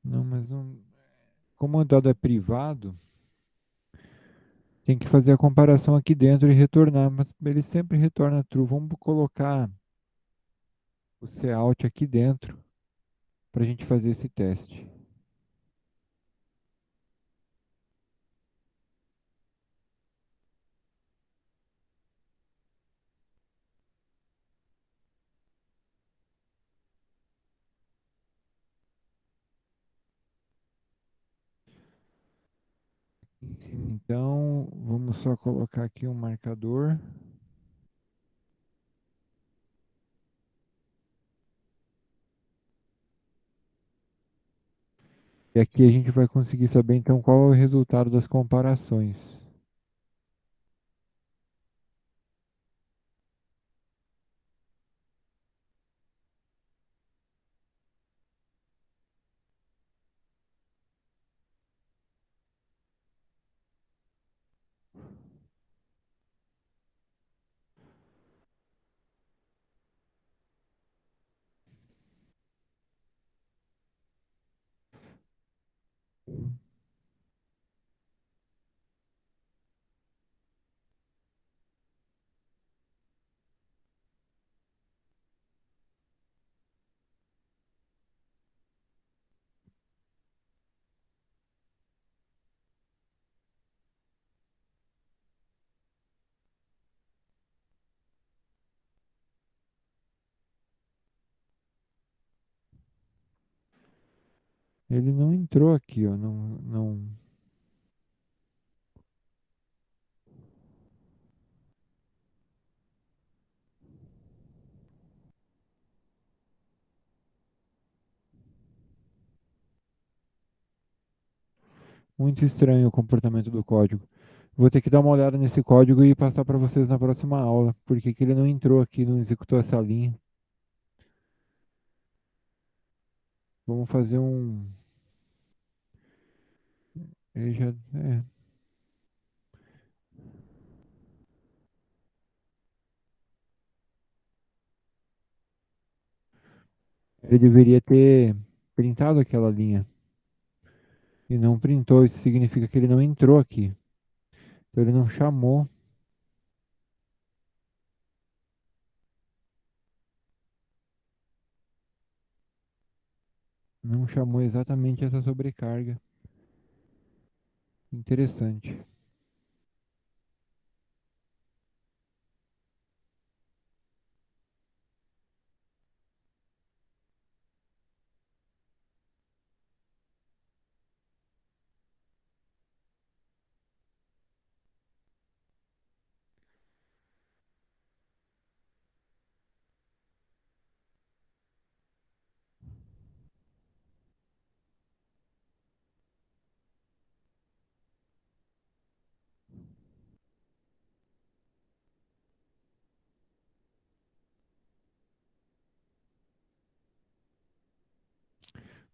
Não, mas não, como o dado é privado, tem que fazer a comparação aqui dentro e retornar, mas ele sempre retorna true. Vamos colocar o cout aqui dentro para a gente fazer esse teste. Em cima, então, vamos só colocar aqui um marcador. E aqui a gente vai conseguir saber então qual é o resultado das comparações. Ele não entrou aqui, ó, não. Muito estranho o comportamento do código. Vou ter que dar uma olhada nesse código e passar para vocês na próxima aula. Por que que ele não entrou aqui, não executou essa linha? Vamos fazer um. Ele já. Ele deveria ter printado aquela linha. E não printou. Isso significa que ele não entrou aqui. Então ele não chamou. Não chamou exatamente essa sobrecarga. Interessante.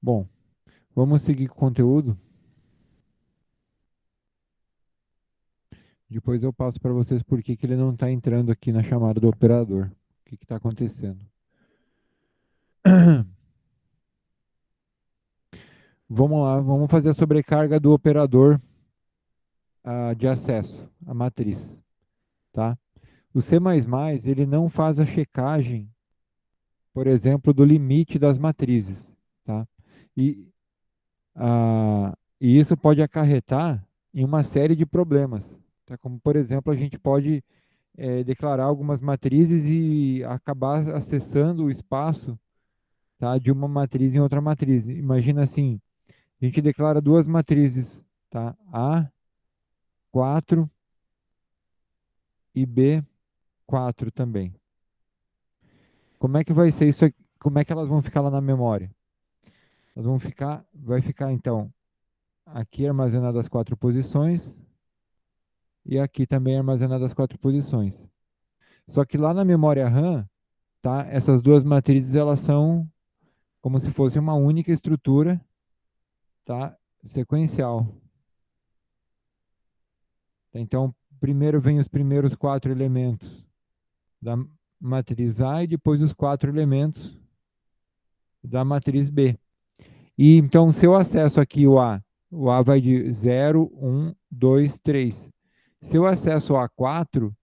Bom, vamos seguir com o conteúdo. Depois eu passo para vocês por que que ele não está entrando aqui na chamada do operador. O que está acontecendo? Vamos lá, vamos fazer a sobrecarga do operador de acesso, a matriz, tá? O C++ ele não faz a checagem, por exemplo, do limite das matrizes, tá? E, e isso pode acarretar em uma série de problemas, tá? Como, por exemplo, a gente pode declarar algumas matrizes e acabar acessando o espaço, tá, de uma matriz em outra matriz. Imagina assim, a gente declara duas matrizes, tá? A4 e B4 também. Como é que vai ser isso aqui? Como é que elas vão ficar lá na memória? Elas vão ficar, vai ficar então aqui armazenadas as quatro posições e aqui também armazenadas as quatro posições. Só que lá na memória RAM, tá? Essas duas matrizes elas são como se fosse uma única estrutura, tá? Sequencial. Então, primeiro vem os primeiros quatro elementos da matriz A e depois os quatro elementos da matriz B. E então, se eu acesso aqui o A vai de 0, 1, 2, 3. Se eu acesso o A4,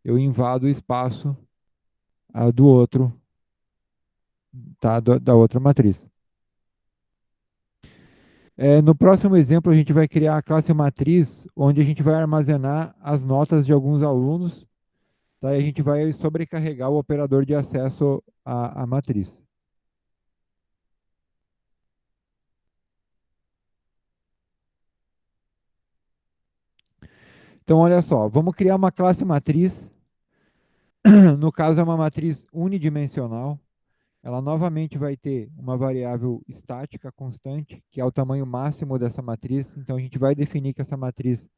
eu invado o espaço do outro, tá? Da outra matriz. No próximo exemplo, a gente vai criar a classe matriz, onde a gente vai armazenar as notas de alguns alunos, tá? E a gente vai sobrecarregar o operador de acesso à matriz. Então, olha só, vamos criar uma classe matriz. No caso, é uma matriz unidimensional. ela novamente vai ter uma variável estática constante, que é o tamanho máximo dessa matriz. Então, a gente vai definir que essa matriz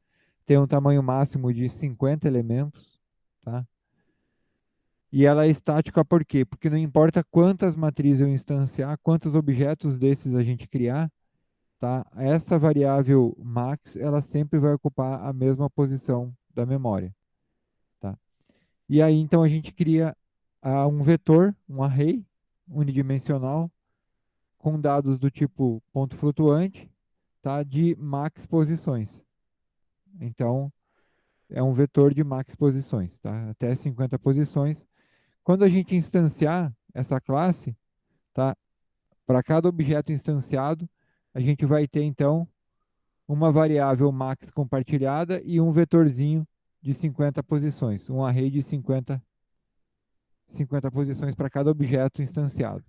tem um tamanho máximo de 50 elementos, tá? E ela é estática por quê? Porque não importa quantas matrizes eu instanciar, quantos objetos desses a gente criar, tá? Essa variável max, ela sempre vai ocupar a mesma posição da memória, tá? E aí, então, a gente cria um vetor, um array unidimensional, com dados do tipo ponto flutuante, tá? De max posições. Então, é um vetor de max posições, tá? Até 50 posições. Quando a gente instanciar essa classe, tá? Para cada objeto instanciado, a gente vai ter, então, uma variável max compartilhada e um vetorzinho de 50 posições, um array de 50 posições para cada objeto instanciado.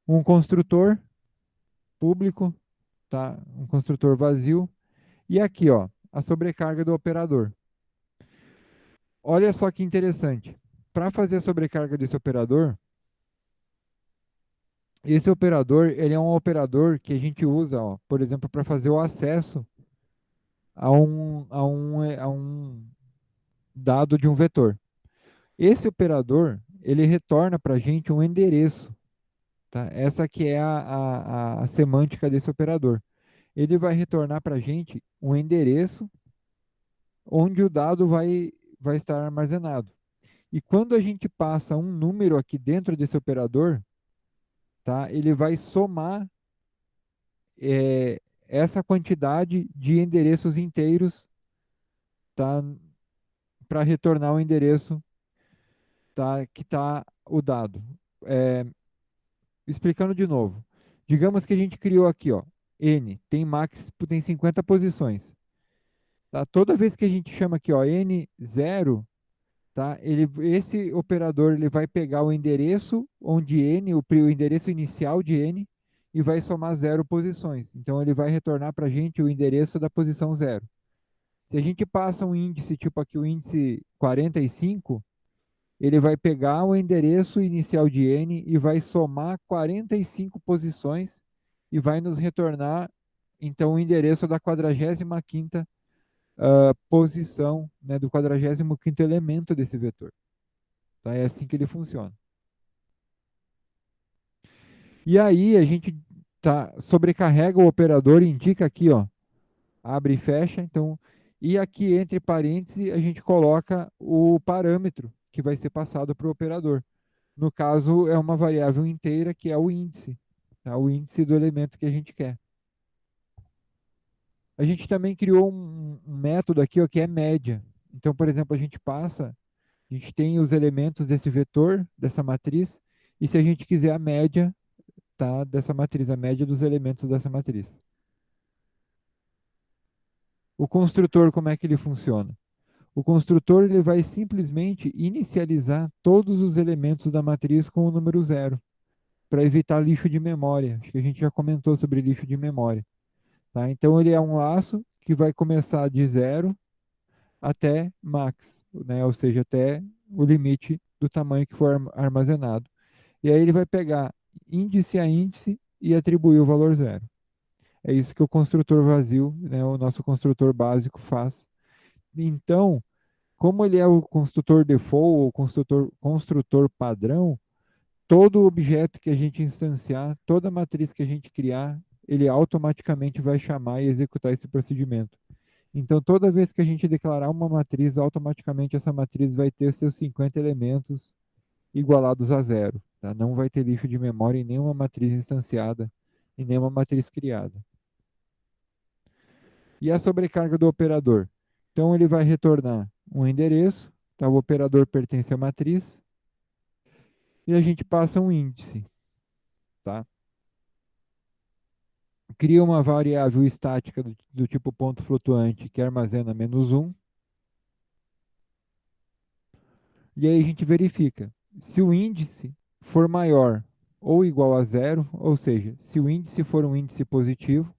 Um construtor público, tá? Um construtor vazio. E aqui, ó, a sobrecarga do operador. Olha só que interessante. Para fazer a sobrecarga desse operador, esse operador, ele é um operador que a gente usa, ó, por exemplo, para fazer o acesso a um dado de um vetor. Esse operador, ele retorna para a gente um endereço, tá? Essa que é a semântica desse operador. Ele vai retornar para a gente um endereço onde o dado vai estar armazenado. E quando a gente passa um número aqui dentro desse operador, tá? Ele vai somar essa quantidade de endereços inteiros, tá? Para retornar o endereço, tá? Que está o dado. É, explicando de novo. Digamos que a gente criou aqui, ó, n, tem max, tem 50 posições. Tá? Toda vez que a gente chama aqui, ó, n0, tá? Esse operador ele vai pegar o endereço onde n, o endereço inicial de n, e vai somar 0 posições. Então ele vai retornar para a gente o endereço da posição 0. Se a gente passa um índice, tipo aqui o índice 45, ele vai pegar o endereço inicial de n e vai somar 45 posições e vai nos retornar, então, o endereço da 45ª posição, né, do 45º elemento desse vetor. Tá? É assim que ele funciona. E aí a gente sobrecarrega o operador e indica aqui, ó, abre e fecha. Então, e aqui entre parênteses a gente coloca o parâmetro que vai ser passado para o operador. No caso, é uma variável inteira que é o índice, tá? O índice do elemento que a gente quer. A gente também criou um método aqui, ó, que é média. Então, por exemplo, a gente tem os elementos desse vetor, dessa matriz, e se a gente quiser a média, tá, dessa matriz, a média dos elementos dessa matriz. O construtor, como é que ele funciona? O construtor ele vai simplesmente inicializar todos os elementos da matriz com o número 0, para evitar lixo de memória. Acho que a gente já comentou sobre lixo de memória. Tá? Então, ele é um laço que vai começar de 0 até max, né? Ou seja, até o limite do tamanho que for armazenado. E aí ele vai pegar índice a índice e atribuir o valor 0. É isso que o construtor vazio, né, o nosso construtor básico faz. Então, como ele é o construtor default, ou construtor padrão, todo objeto que a gente instanciar, toda matriz que a gente criar, ele automaticamente vai chamar e executar esse procedimento. Então, toda vez que a gente declarar uma matriz, automaticamente essa matriz vai ter seus 50 elementos igualados a 0. Tá? Não vai ter lixo de memória em nenhuma matriz instanciada, em nenhuma matriz criada. E a sobrecarga do operador? Então, ele vai retornar um endereço, tá? O operador pertence à matriz, e a gente passa um índice. Tá? Cria uma variável estática do tipo ponto flutuante que armazena -1. E aí a gente verifica. Se o índice for maior ou igual a 0, ou seja, se o índice for um índice positivo,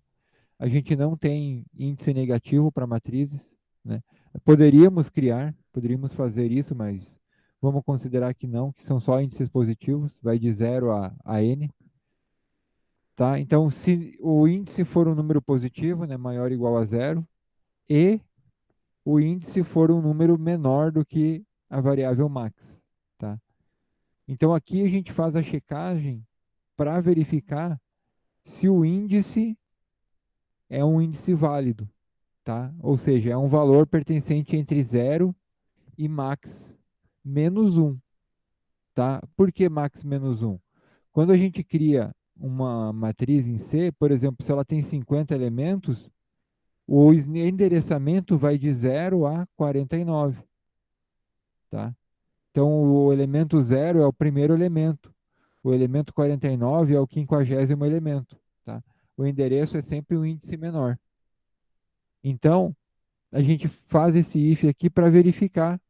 a gente não tem índice negativo para matrizes, né? Poderíamos fazer isso, mas vamos considerar que não, que são só índices positivos, vai de 0 a n. Tá? Então, se o índice for um número positivo, né, maior ou igual a zero, e o índice for um número menor do que a variável max. Tá? Então, aqui a gente faz a checagem para verificar se o índice é um índice válido. Tá? Ou seja, é um valor pertencente entre zero e max menos um. Tá? Por que max menos um? Quando a gente cria uma matriz em C, por exemplo, se ela tem 50 elementos, o endereçamento vai de 0 a 49. Tá? Então, o elemento 0 é o primeiro elemento. O elemento 49 é o 50º elemento. Tá? O endereço é sempre um índice menor. Então, a gente faz esse if aqui para verificar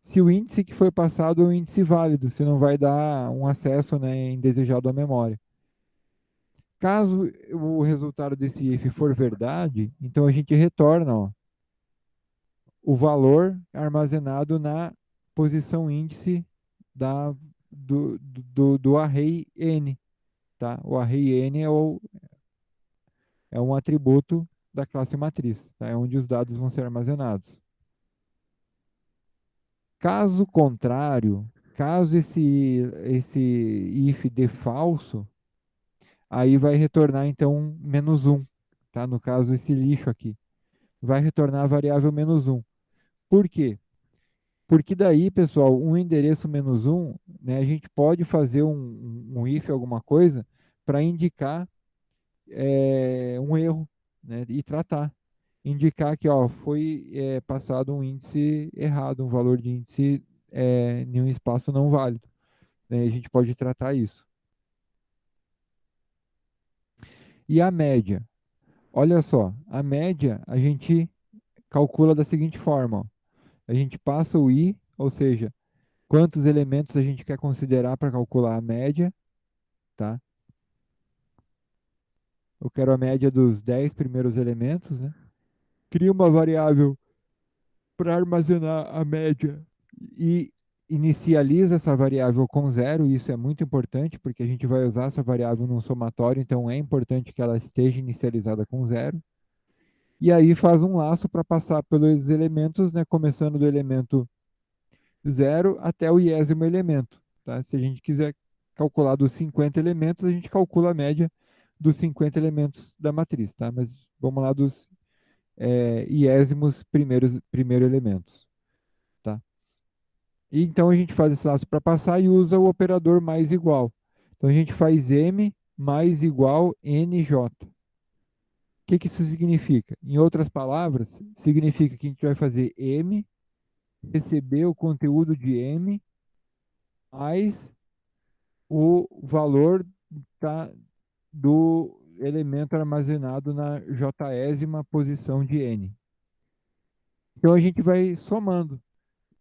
se o índice que foi passado é um índice válido, se não vai dar um acesso, né, indesejado à memória. Caso o resultado desse if for verdade, então a gente retorna, ó, o valor armazenado na posição índice do array n. Tá? O array n é um atributo da classe matriz, tá? É onde os dados vão ser armazenados. Caso contrário, caso esse if dê falso, aí vai retornar então menos um, tá? No caso, esse lixo aqui. Vai retornar a variável menos um. Por quê? Porque daí, pessoal, um endereço menos um, né, a gente pode fazer um if alguma coisa para indicar um erro, né, e tratar. Indicar que ó, foi passado um índice errado, um valor de índice em um espaço não válido. Né, a gente pode tratar isso. E a média? Olha só, a média a gente calcula da seguinte forma. Ó. A gente passa o i, ou seja, quantos elementos a gente quer considerar para calcular a média, tá? Eu quero a média dos 10 primeiros elementos, né? Cria uma variável para armazenar a média e inicializa essa variável com zero. Isso é muito importante, porque a gente vai usar essa variável num somatório, então é importante que ela esteja inicializada com zero. E aí faz um laço para passar pelos elementos, né? Começando do elemento zero até o iésimo elemento. Tá? Se a gente quiser calcular dos 50 elementos, a gente calcula a média dos 50 elementos da matriz. Tá? Mas vamos lá dos iésimos primeiro elementos. Tá? E então a gente faz esse laço para passar e usa o operador mais igual. Então a gente faz m mais igual nj. O que isso significa? Em outras palavras, significa que a gente vai fazer m, receber o conteúdo de m, mais o valor do elemento armazenado na jésima posição de n. Então a gente vai somando.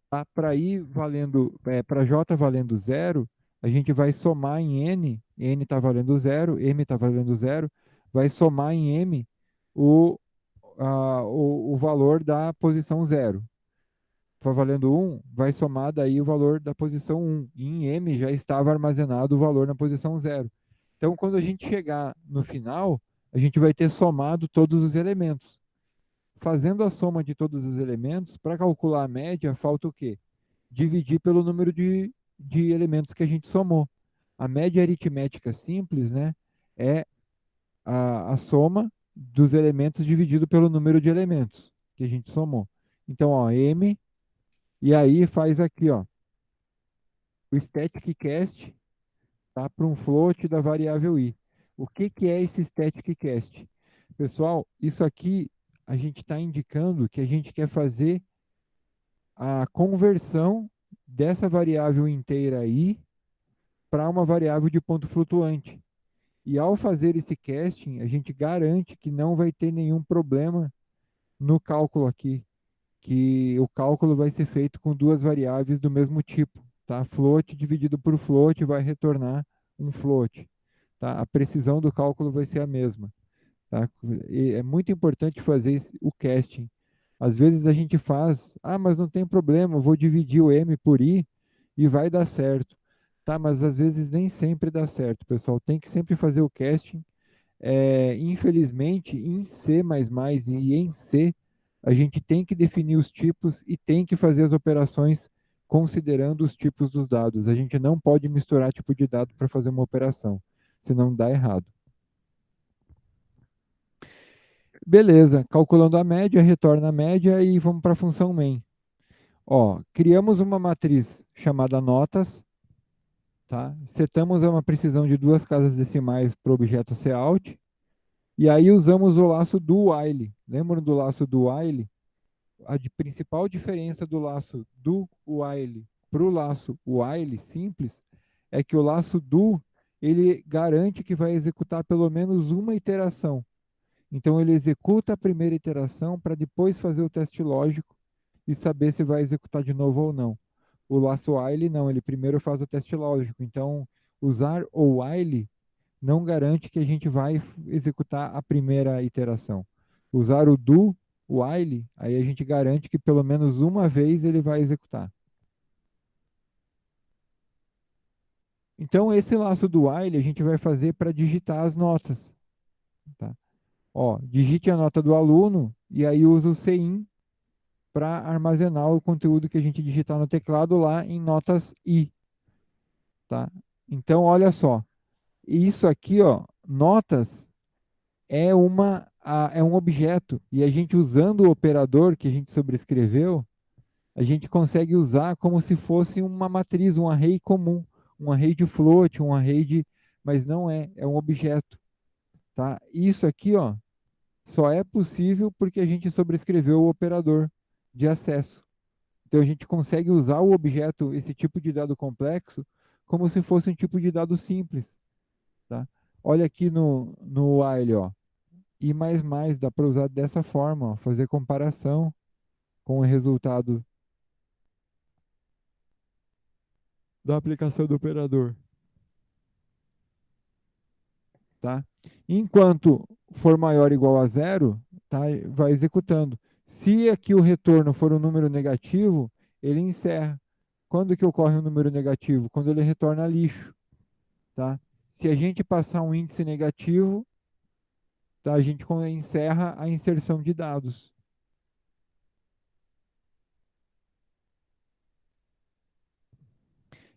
Tá? Para i valendo, para j valendo zero, a gente vai somar em n está valendo zero, m está valendo zero, vai somar em m o valor da posição zero. Está valendo 1, vai somar daí o valor da posição 1. E em m já estava armazenado o valor na posição zero. Então, quando a gente chegar no final, a gente vai ter somado todos os elementos. Fazendo a soma de todos os elementos, para calcular a média, falta o quê? Dividir pelo número de elementos que a gente somou. A média aritmética simples, né, é a soma dos elementos dividido pelo número de elementos que a gente somou. Então, ó, m, e aí faz aqui, ó, o static cast, tá, para um float da variável i. O que é esse static cast? Pessoal, isso aqui a gente está indicando que a gente quer fazer a conversão dessa variável inteira i para uma variável de ponto flutuante. E ao fazer esse casting, a gente garante que não vai ter nenhum problema no cálculo aqui, que o cálculo vai ser feito com duas variáveis do mesmo tipo, tá? Float dividido por float vai retornar um float, tá? A precisão do cálculo vai ser a mesma, tá? E é muito importante fazer o casting. Às vezes a gente faz, mas não tem problema, eu vou dividir o m por i e vai dar certo, tá? Mas às vezes nem sempre dá certo, pessoal. Tem que sempre fazer o casting. Infelizmente, em C++ e em C, a gente tem que definir os tipos e tem que fazer as operações considerando os tipos dos dados. A gente não pode misturar tipo de dado para fazer uma operação, senão dá errado. Beleza, calculando a média, retorna a média e vamos para a função main. Ó, criamos uma matriz chamada notas, tá? Setamos uma precisão de 2 casas decimais para o objeto cout, e aí usamos o laço do while. Lembram do laço do while? Principal diferença do laço do while para o laço while simples é que o laço do ele garante que vai executar pelo menos uma iteração. Então ele executa a primeira iteração para depois fazer o teste lógico e saber se vai executar de novo ou não. O laço while não, ele primeiro faz o teste lógico. Então usar o while não garante que a gente vai executar a primeira iteração. Usar o do while, aí a gente garante que pelo menos uma vez ele vai executar. Então, esse laço do while a gente vai fazer para digitar as notas. Tá? Ó, digite a nota do aluno e aí usa o CIN para armazenar o conteúdo que a gente digitar no teclado lá em notas I. Tá? Então, olha só. Isso aqui, ó, notas é um objeto e a gente usando o operador que a gente sobrescreveu, a gente consegue usar como se fosse uma matriz, um array comum, um array de float, um array de, mas não é um objeto, tá? Isso aqui, ó, só é possível porque a gente sobrescreveu o operador de acesso. Então a gente consegue usar o objeto, esse tipo de dado complexo, como se fosse um tipo de dado simples, tá? Olha aqui no while, ó. E dá para usar dessa forma, ó, fazer comparação com o resultado da aplicação do operador, tá? Enquanto for maior ou igual a zero, tá? Vai executando. Se aqui o retorno for um número negativo, ele encerra. Quando que ocorre um número negativo? Quando ele retorna lixo, tá? Se a gente passar um índice negativo, tá? A gente encerra a inserção de dados.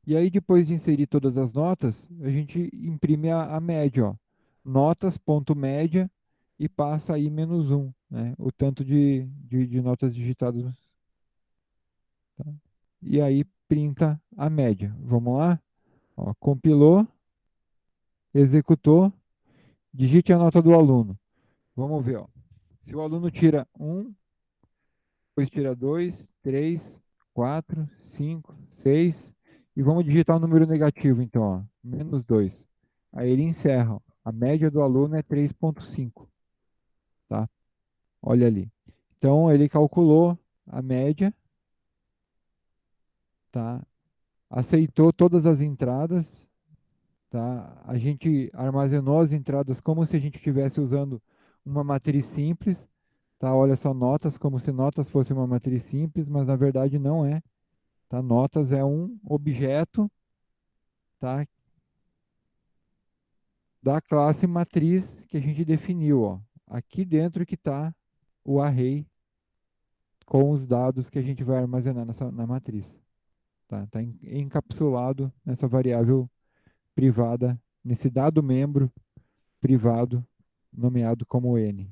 E aí, depois de inserir todas as notas, a gente imprime a média, ó. Notas.média e passa aí -1, né? O tanto de notas digitadas. Tá? E aí printa a média. Vamos lá? Ó, compilou, executou, digite a nota do aluno. Vamos ver, ó. Se o aluno tira 1, depois tira 2, 3, 4, 5, 6. E vamos digitar um número negativo, então, ó, -2. Aí ele encerra. Ó. A média do aluno é 3,5. Tá? Olha ali. Então, ele calculou a média, tá? Aceitou todas as entradas, tá? A gente armazenou as entradas como se a gente estivesse usando uma matriz simples, tá? Olha só, notas, como se notas fosse uma matriz simples, mas na verdade não é. Tá? Notas é um objeto, tá? Da classe matriz que a gente definiu, ó. Aqui dentro que está o array com os dados que a gente vai armazenar na matriz. Tá? Tá encapsulado nessa variável privada, nesse dado membro privado, nomeado como N.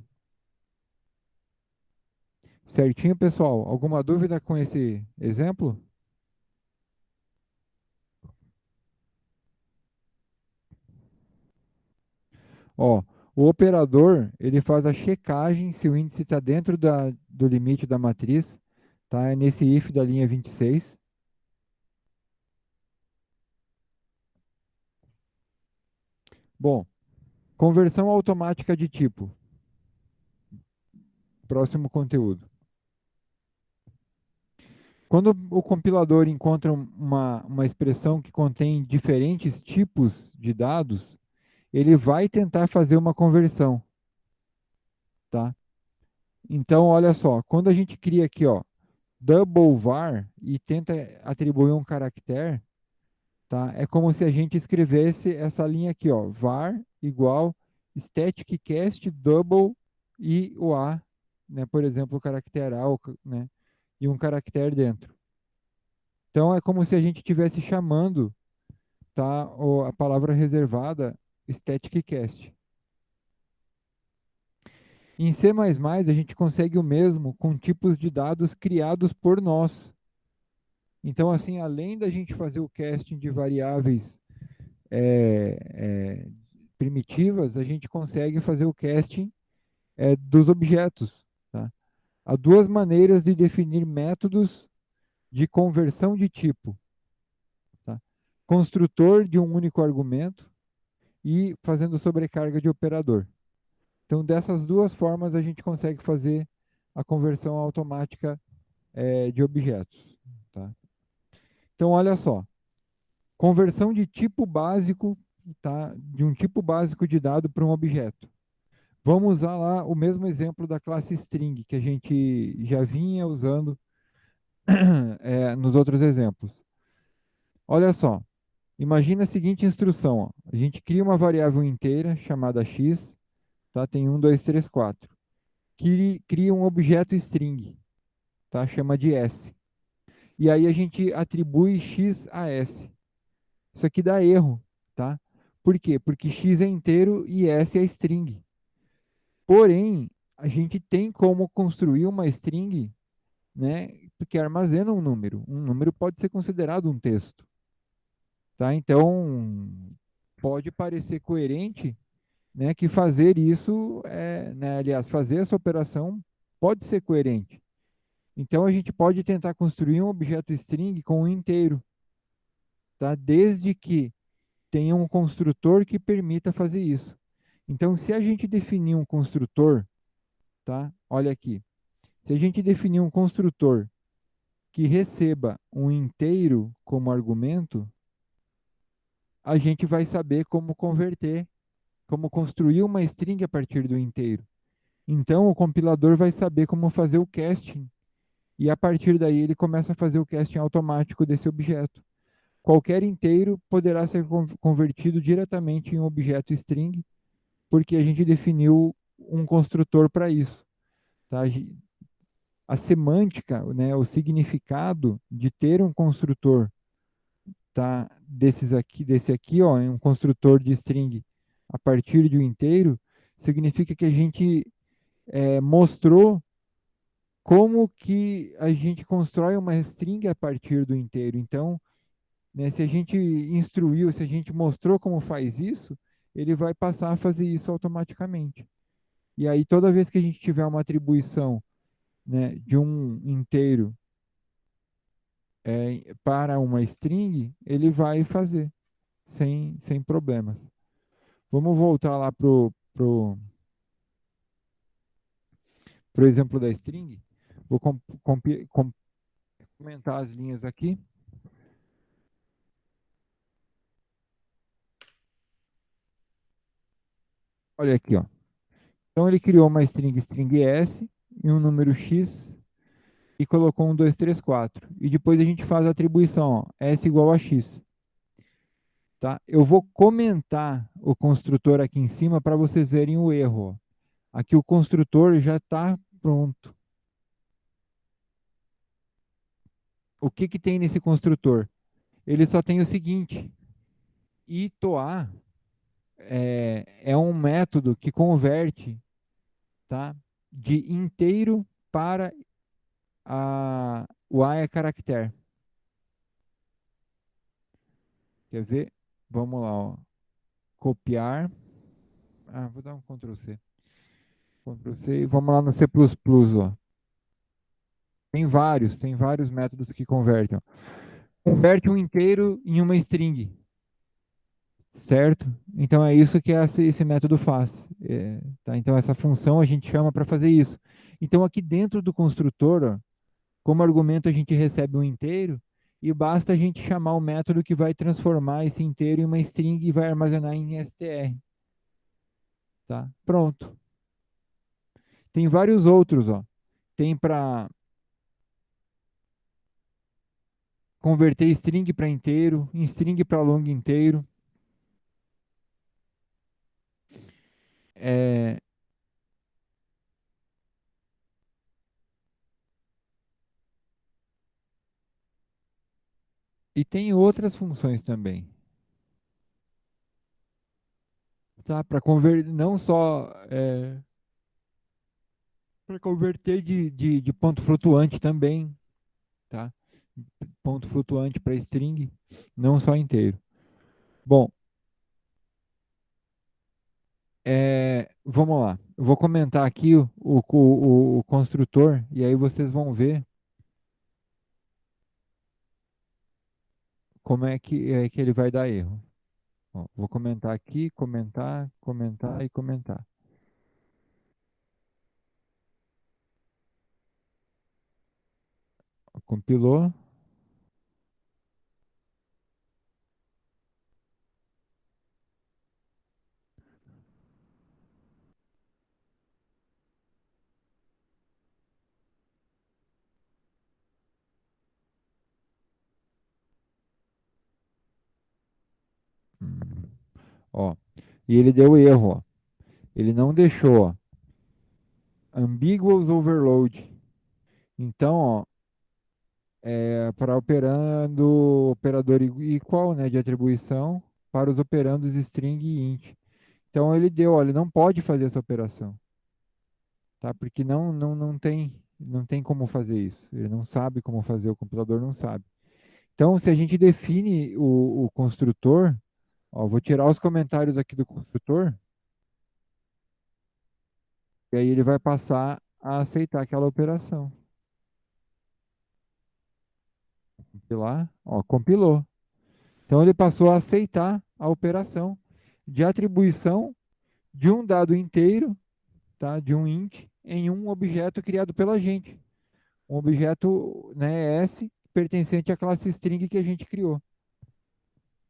Certinho, pessoal? Alguma dúvida com esse exemplo? Ó, o operador, ele faz a checagem se o índice está dentro do limite da matriz, tá? É nesse if da linha 26. Bom, conversão automática de tipo. Próximo conteúdo. Quando o compilador encontra uma expressão que contém diferentes tipos de dados, ele vai tentar fazer uma conversão, tá? Então, olha só, quando a gente cria aqui, ó, double var e tenta atribuir um caractere, tá? É como se a gente escrevesse essa linha aqui, ó, var igual static cast double e o a, né? Por exemplo, o caractere a, né? E um caractere dentro. Então é como se a gente estivesse chamando, tá, a palavra reservada static cast. Em C++, a gente consegue o mesmo com tipos de dados criados por nós. Então, assim, além da gente fazer o casting de variáveis primitivas, a gente consegue fazer o casting dos objetos. Tá? Há duas maneiras de definir métodos de conversão de tipo. Tá? Construtor de um único argumento e fazendo sobrecarga de operador. Então, dessas duas formas, a gente consegue fazer a conversão automática de objetos. Tá? Então, olha só. Conversão de tipo básico, tá? De um tipo básico de dado para um objeto. Vamos usar lá o mesmo exemplo da classe string, que a gente já vinha usando nos outros exemplos. Olha só. Imagina a seguinte instrução. Ó. A gente cria uma variável inteira chamada x, tá? Tem 1, 2, 3, 4. Cria um objeto string, tá? Chama de s. E aí a gente atribui x a s. Isso aqui dá erro, tá? Por quê? Porque x é inteiro e s é string. Porém, a gente tem como construir uma string, né? Que armazena um número. Um número pode ser considerado um texto, tá? Então, pode parecer coerente, né? Que fazer isso, né? Aliás, fazer essa operação pode ser coerente. Então, a gente pode tentar construir um objeto string com um inteiro, tá? Desde que tenha um construtor que permita fazer isso. Então, se a gente definir um construtor, tá? Olha aqui. Se a gente definir um construtor que receba um inteiro como argumento, a gente vai saber como converter, como construir uma string a partir do inteiro. Então, o compilador vai saber como fazer o casting, e a partir daí ele começa a fazer o casting automático desse objeto. Qualquer inteiro poderá ser convertido diretamente em um objeto string, porque a gente definiu um construtor para isso. Tá? A semântica, né, o significado de ter um construtor, tá, desse aqui, ó, um construtor de string a partir de um inteiro, significa que a gente mostrou como que a gente constrói uma string a partir do inteiro. Então, né, se a gente instruiu, se a gente mostrou como faz isso, ele vai passar a fazer isso automaticamente. E aí, toda vez que a gente tiver uma atribuição, né, de um inteiro para uma string, ele vai fazer sem problemas. Vamos voltar lá pro exemplo da string. Vou comentar as linhas aqui. Olha aqui, ó. Então ele criou uma string s e um número x e colocou 1, 2, 3, 4. E depois a gente faz a atribuição, ó, s igual a x. Tá? Eu vou comentar o construtor aqui em cima para vocês verem o erro. Ó. Aqui o construtor já está pronto. O que que tem nesse construtor? Ele só tem o seguinte: itoa é um método que converte, tá, de inteiro para o a é caractere. Quer ver? Vamos lá, ó. Copiar. Vou dar um Ctrl C. Ctrl C e vamos lá no C++, ó. Tem vários métodos que convertem. Ó. Converte um inteiro em uma string, certo? Então é isso que esse método faz. Tá? Então essa função a gente chama para fazer isso. Então aqui dentro do construtor, ó, como argumento a gente recebe um inteiro e basta a gente chamar o método que vai transformar esse inteiro em uma string e vai armazenar em str. Tá? Pronto. Tem vários outros, ó. Tem para converter string para inteiro, string para long inteiro. É, e tem outras funções também, tá? Para converter, não só para converter de ponto flutuante também, tá? Ponto flutuante para string, não só inteiro. Bom, vamos lá. Eu vou comentar aqui o construtor e aí vocês vão ver como é que ele vai dar erro. Ó, vou comentar aqui, comentar, comentar e comentar. Compilou. Hum, Ó, e ele deu erro, ó. Ele não deixou, ó, ambiguous overload. Então, ó, para operando operador igual, né, de atribuição para os operandos string e int. Então ele deu, ó, ele não pode fazer essa operação, tá? Porque não tem como fazer isso. Ele não sabe como fazer, o compilador não sabe. Então, se a gente define o construtor, ó, vou tirar os comentários aqui do construtor, e aí ele vai passar a aceitar aquela operação. Compilar, ó, compilou. Então ele passou a aceitar a operação de atribuição de um dado inteiro, tá, de um int, em um objeto criado pela gente. Um objeto, né, S, pertencente à classe string que a gente criou.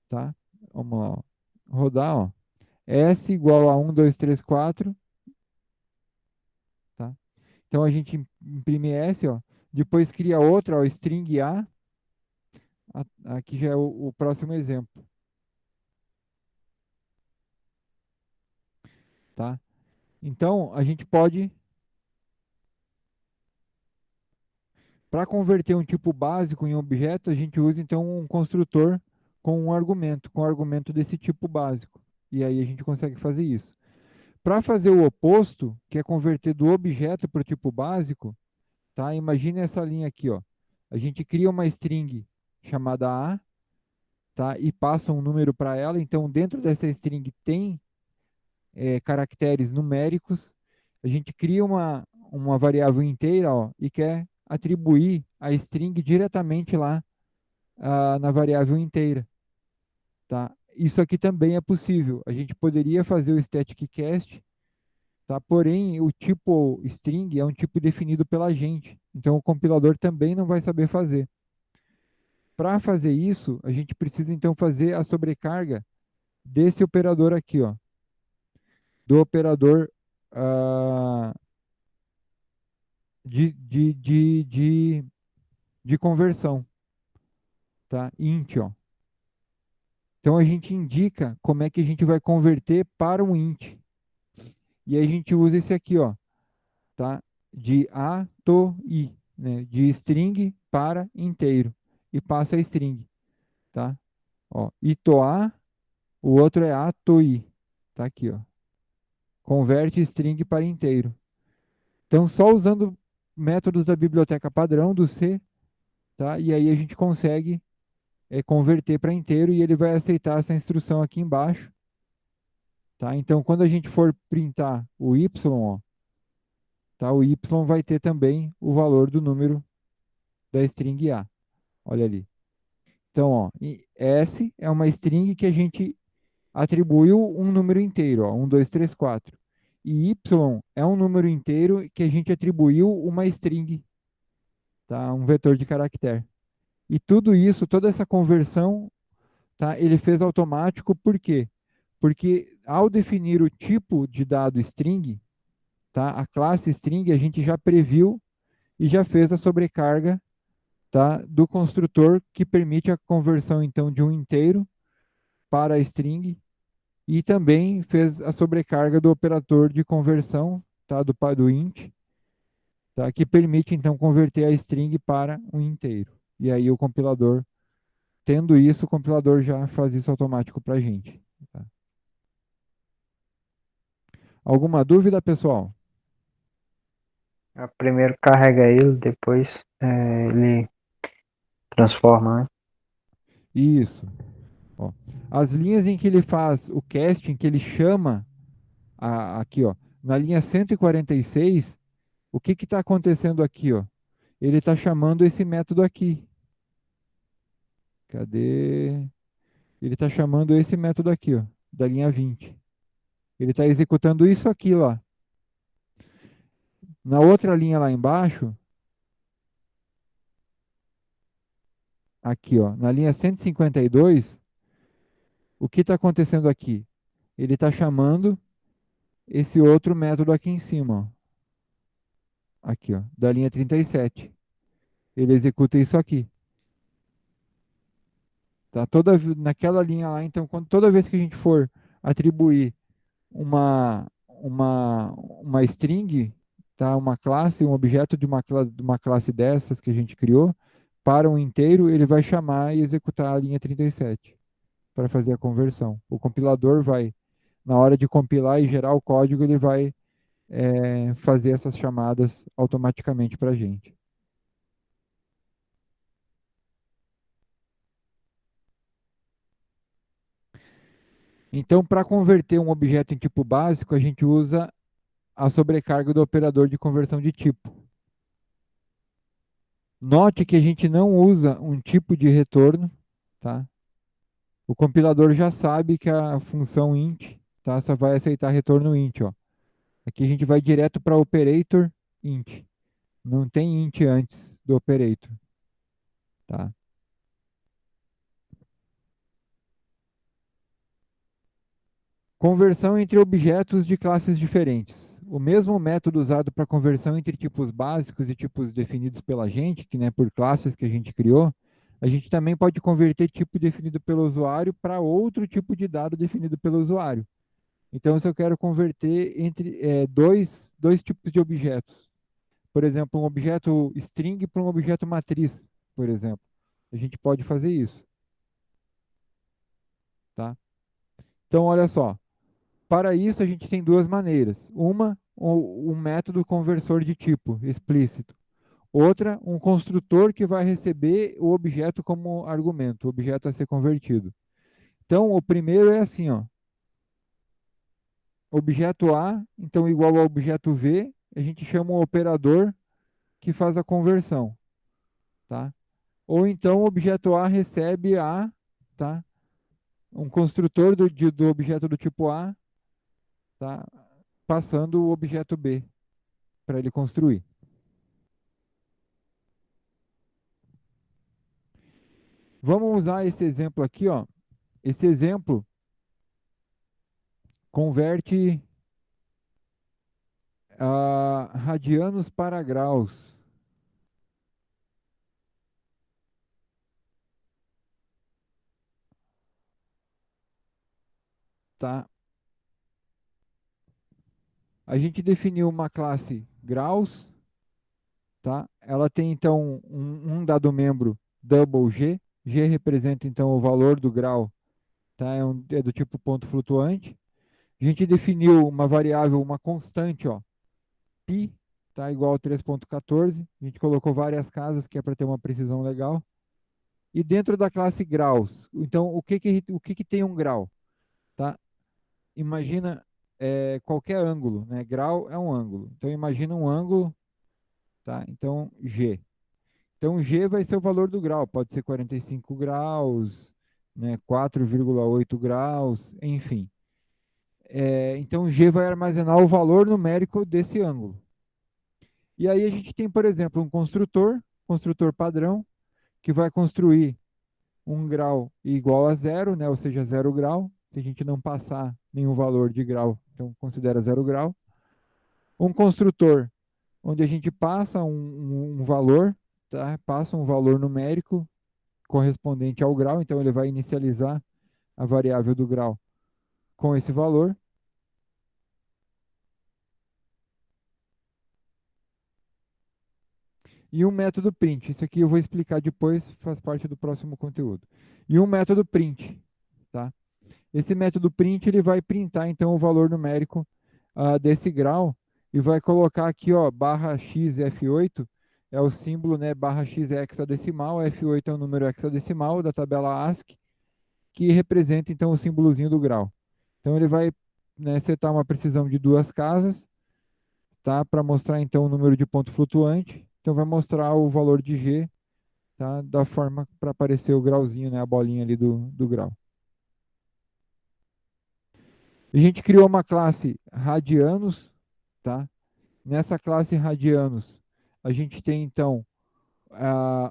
Tá? Vamos lá. Ó. Rodar, ó. S igual a 1, 2, 3, 4. Tá? Então a gente imprime S, ó. Depois cria outra, ó, string A. Aqui já é o próximo exemplo. Tá? Então a gente pode, para converter um tipo básico em objeto, a gente usa então um construtor com um argumento desse tipo básico. E aí a gente consegue fazer isso. Para fazer o oposto, que é converter do objeto para o tipo básico, tá? Imagine essa linha aqui, ó. A gente cria uma string chamada A, tá? E passa um número para ela. Então, dentro dessa string tem caracteres numéricos. A gente cria uma variável inteira, ó, e quer atribuir a string diretamente lá na variável inteira, tá? Isso aqui também é possível. A gente poderia fazer o static cast, tá? Porém, o tipo string é um tipo definido pela gente, então o compilador também não vai saber fazer. Para fazer isso, a gente precisa então fazer a sobrecarga desse operador aqui, ó, do operador ah, de conversão, tá? Int, ó. Então a gente indica como é que a gente vai converter para um int. E aí a gente usa esse aqui, ó, tá? De A to I, né? De string para inteiro e passa a string, tá? Ó, I to A, o outro é A to I, tá aqui, ó. Converte string para inteiro. Então só usando métodos da biblioteca padrão do C, tá? E aí a gente consegue converter para inteiro e ele vai aceitar essa instrução aqui embaixo, tá? Então quando a gente for printar o y, ó, tá? O y vai ter também o valor do número da string A. Olha ali. Então, ó, S é uma string que a gente atribuiu um número inteiro, ó, 1, 2, 3, 4. E Y é um número inteiro que a gente atribuiu uma string, tá? Um vetor de caractere. E tudo isso, toda essa conversão, tá? Ele fez automático, por quê? Porque ao definir o tipo de dado string, tá? A classe string a gente já previu e já fez a sobrecarga, tá, do construtor que permite a conversão então de um inteiro para a string e também fez a sobrecarga do operador de conversão, tá, do int, tá, que permite então converter a string para um inteiro. E aí o compilador, tendo isso, o compilador já faz isso automático para a gente. Tá? Alguma dúvida, pessoal? Primeiro carrega ele, depois ele transforma, né? Isso. Ó. As linhas em que ele faz o casting, que ele chama aqui, ó, na linha 146, o que está acontecendo aqui, ó? Ele está chamando esse método aqui. Cadê? Ele está chamando esse método aqui, ó, da linha 20. Ele está executando isso aqui lá. Na outra linha lá embaixo, aqui, ó, na linha 152, o que está acontecendo aqui? Ele está chamando esse outro método aqui em cima, ó, aqui, ó, da linha 37. Ele executa isso aqui. Tá? Naquela linha lá, então, toda vez que a gente for atribuir uma string, tá? Uma classe, um objeto de uma classe dessas que a gente criou, para um inteiro, ele vai chamar e executar a linha 37 para fazer a conversão. O compilador vai, na hora de compilar e gerar o código, ele vai fazer essas chamadas automaticamente para a gente. Então, para converter um objeto em tipo básico, a gente usa a sobrecarga do operador de conversão de tipo. Note que a gente não usa um tipo de retorno, tá? O compilador já sabe que a função int, tá, só vai aceitar retorno int, ó. Aqui a gente vai direto para operator int. Não tem int antes do operator, tá? Conversão entre objetos de classes diferentes. O mesmo método usado para conversão entre tipos básicos e tipos definidos pela gente, que né, por classes que a gente criou, a gente também pode converter tipo definido pelo usuário para outro tipo de dado definido pelo usuário. Então, se eu quero converter entre dois tipos de objetos, por exemplo, um objeto string para um objeto matriz, por exemplo, a gente pode fazer isso, tá? Então, olha só. Para isso, a gente tem duas maneiras. Uma, um método conversor de tipo explícito. Outra, um construtor que vai receber o objeto como argumento, o objeto a ser convertido. Então, o primeiro é assim, ó. Objeto A, então igual ao objeto V, a gente chama um operador que faz a conversão, tá? Ou então o objeto A recebe A, tá? Um construtor do objeto do tipo A, tá? Passando o objeto B para ele construir. Vamos usar esse exemplo aqui, ó. Esse exemplo converte radianos para graus. Tá? A gente definiu uma classe graus, tá? Ela tem então um dado membro double G. G representa então o valor do grau, tá? É do tipo ponto flutuante. A gente definiu uma variável, uma constante, ó, π, tá? Igual a 3,14. A gente colocou várias casas que é para ter uma precisão legal. E dentro da classe graus, então o que tem um grau? Tá? Imagina qualquer ângulo, né? Grau é um ângulo. Então imagina um ângulo, tá? Então G. Então G vai ser o valor do grau, pode ser 45 graus, né? 4,8 graus, enfim. Então G vai armazenar o valor numérico desse ângulo. E aí a gente tem, por exemplo, um construtor padrão, que vai construir um grau igual a zero, né? Ou seja, 0 grau. Se a gente não passar nenhum valor de grau, então considera 0 grau. Um construtor onde a gente passa um valor, tá? Passa um valor numérico correspondente ao grau, então ele vai inicializar a variável do grau com esse valor. E um método print. Isso aqui eu vou explicar depois, faz parte do próximo conteúdo. E um método print, tá? Esse método print ele vai printar então o valor numérico desse grau e vai colocar aqui, ó, barra x F8 é o símbolo, né? Barra x é hexadecimal, F8 é o número hexadecimal da tabela ASCII, que representa então o símbolozinho do grau. Então ele vai, né, setar uma precisão de 2 casas, tá? Para mostrar então o número de ponto flutuante. Então vai mostrar o valor de G, tá? Da forma para aparecer o grauzinho, né? A bolinha ali do grau. A gente criou uma classe radianos, tá? Nessa classe radianos, a gente tem então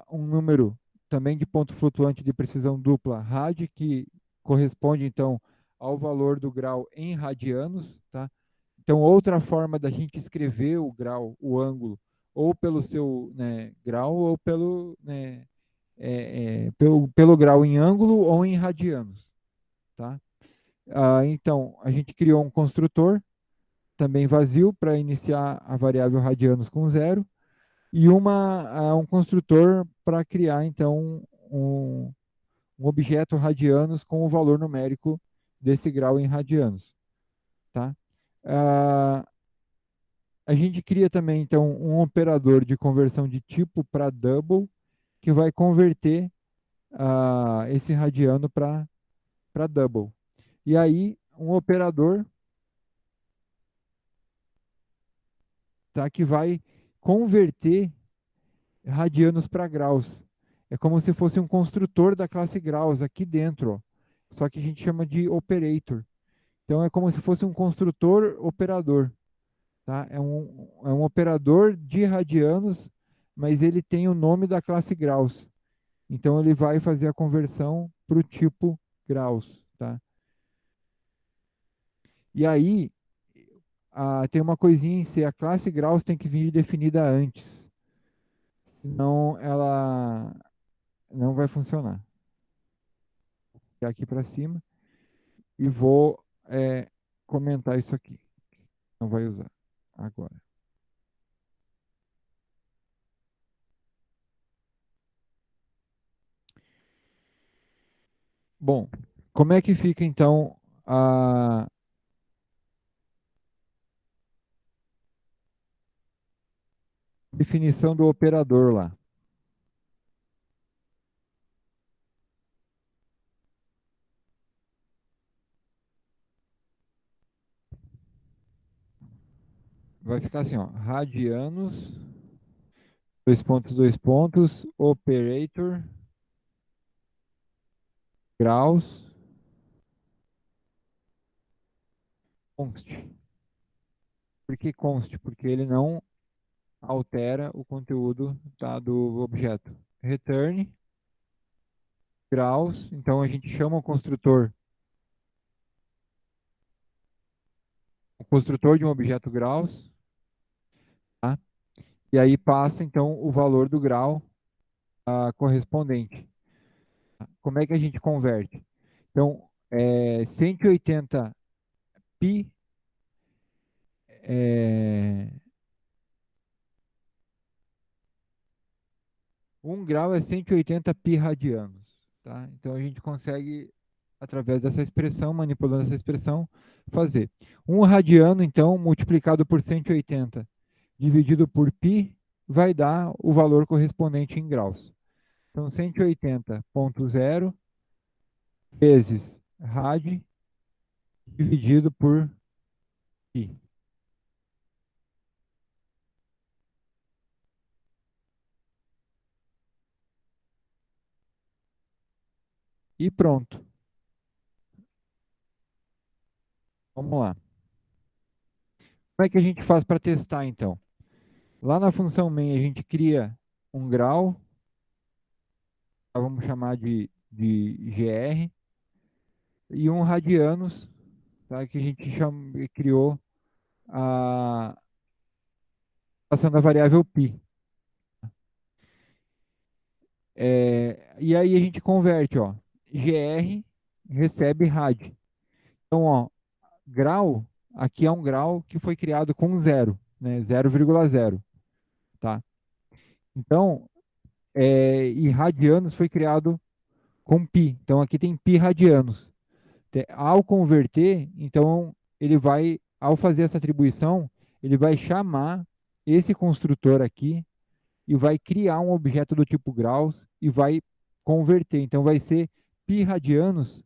um número também de ponto flutuante de precisão dupla rad, que corresponde então ao valor do grau em radianos, tá? Então, outra forma da gente escrever o grau, o ângulo, ou pelo seu, né, grau, ou pelo, né, pelo grau em ângulo ou em radianos, tá? Então, a gente criou um construtor, também vazio, para iniciar a variável radianos com zero, e um construtor para criar, então, um objeto radianos com o valor numérico desse grau em radianos, tá? Ah, a gente cria também, então, um operador de conversão de tipo para double, que vai converter esse radiano para double. E aí, um operador, tá, que vai converter radianos para graus. É como se fosse um construtor da classe graus aqui dentro, ó. Só que a gente chama de operator. Então, é como se fosse um construtor operador. Tá? É um operador de radianos, mas ele tem o nome da classe graus. Então ele vai fazer a conversão para o tipo graus. Tá? E aí tem uma coisinha em C, a classe graus tem que vir definida antes, senão ela não vai funcionar. Vou ficar aqui para cima e vou comentar isso aqui. Não vai usar agora. Bom, como é que fica então a definição do operador lá? Vai ficar assim, ó, radianos, dois pontos, operator, graus, const. Por que const? Porque ele não altera o conteúdo, tá, do objeto. Return, graus, então a gente chama o construtor de um objeto graus, tá? E aí passa então o valor do grau correspondente. Como é que a gente converte? Então, 180 pi é, 1 grau é 180 pi radianos, tá? Então a gente consegue, através dessa expressão, manipulando essa expressão, fazer. 1 radiano, então, multiplicado por 180 dividido por pi, vai dar o valor correspondente em graus. Então, 180,0 vezes rad dividido por pi. E pronto. Vamos lá. Como é que a gente faz para testar, então? Lá na função main, a gente cria um grau, vamos chamar de GR, e um radianos, tá, que a gente criou passando a variável π. E aí a gente converte, ó, GR recebe rad. Então, ó, grau, aqui é um grau que foi criado com zero, né, 0,0, tá? Então, e radianos foi criado com pi. Então, aqui tem pi radianos. Ao converter, então, ele vai, ao fazer essa atribuição, ele vai chamar esse construtor aqui e vai criar um objeto do tipo graus e vai converter. Então, vai ser π radianos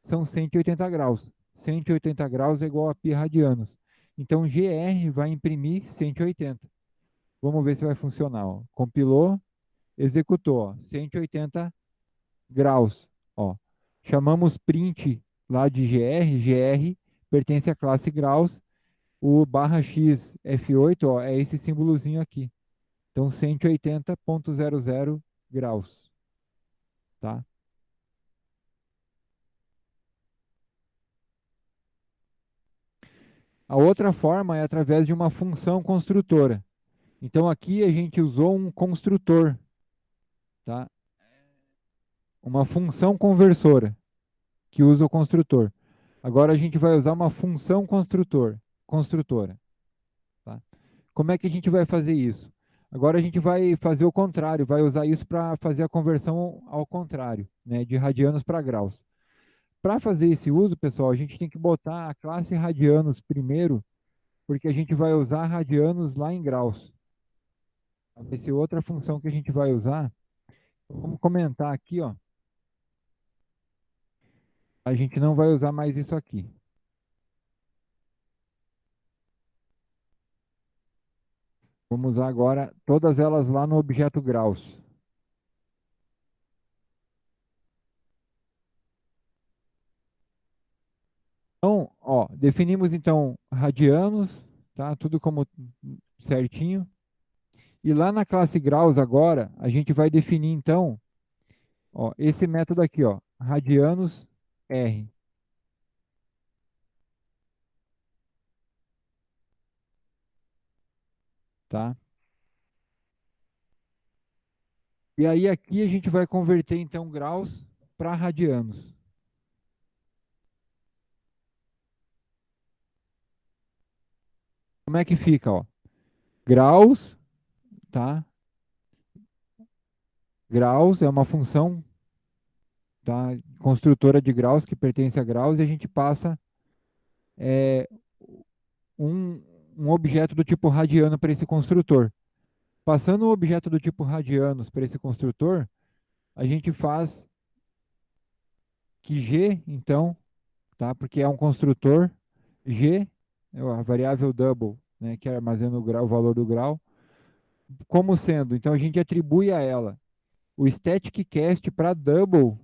são 180 graus. 180 graus é igual a π radianos. Então, GR vai imprimir 180. Vamos ver se vai funcionar. Ó. Compilou, executou. Ó. 180 graus. Ó. Chamamos print lá de GR pertence à classe graus. O barra x F8 ó, é esse símbolozinho aqui. Então, 180,00 graus, tá? A outra forma é através de uma função construtora. Então, aqui a gente usou um construtor, tá? Uma função conversora, que usa o construtor. Agora a gente vai usar uma função construtora, tá? Como é que a gente vai fazer isso? Agora a gente vai fazer o contrário, vai usar isso para fazer a conversão ao contrário, né, de radianos para graus. Para fazer esse uso, pessoal, a gente tem que botar a classe radianos primeiro, porque a gente vai usar radianos lá em graus. Vai ser outra função que a gente vai usar. Vamos comentar aqui, ó. A gente não vai usar mais isso aqui. Vamos usar agora todas elas lá no objeto graus. Então, ó, definimos então radianos, tá? Tudo como certinho. E lá na classe graus agora, a gente vai definir então, ó, esse método aqui, ó, radianos R, tá? E aí aqui a gente vai converter então graus para radianos. Como é que fica, ó? Graus, tá? Graus é uma função, tá? Construtora de graus que pertence a graus e a gente passa é, um, um objeto do tipo radiano para esse construtor. Passando o objeto do tipo radianos para esse construtor, a gente faz que G, então, tá? Porque é um construtor, G, é a variável double, né, que armazena o grau, o valor do grau, como sendo, então a gente atribui a ela o static cast para double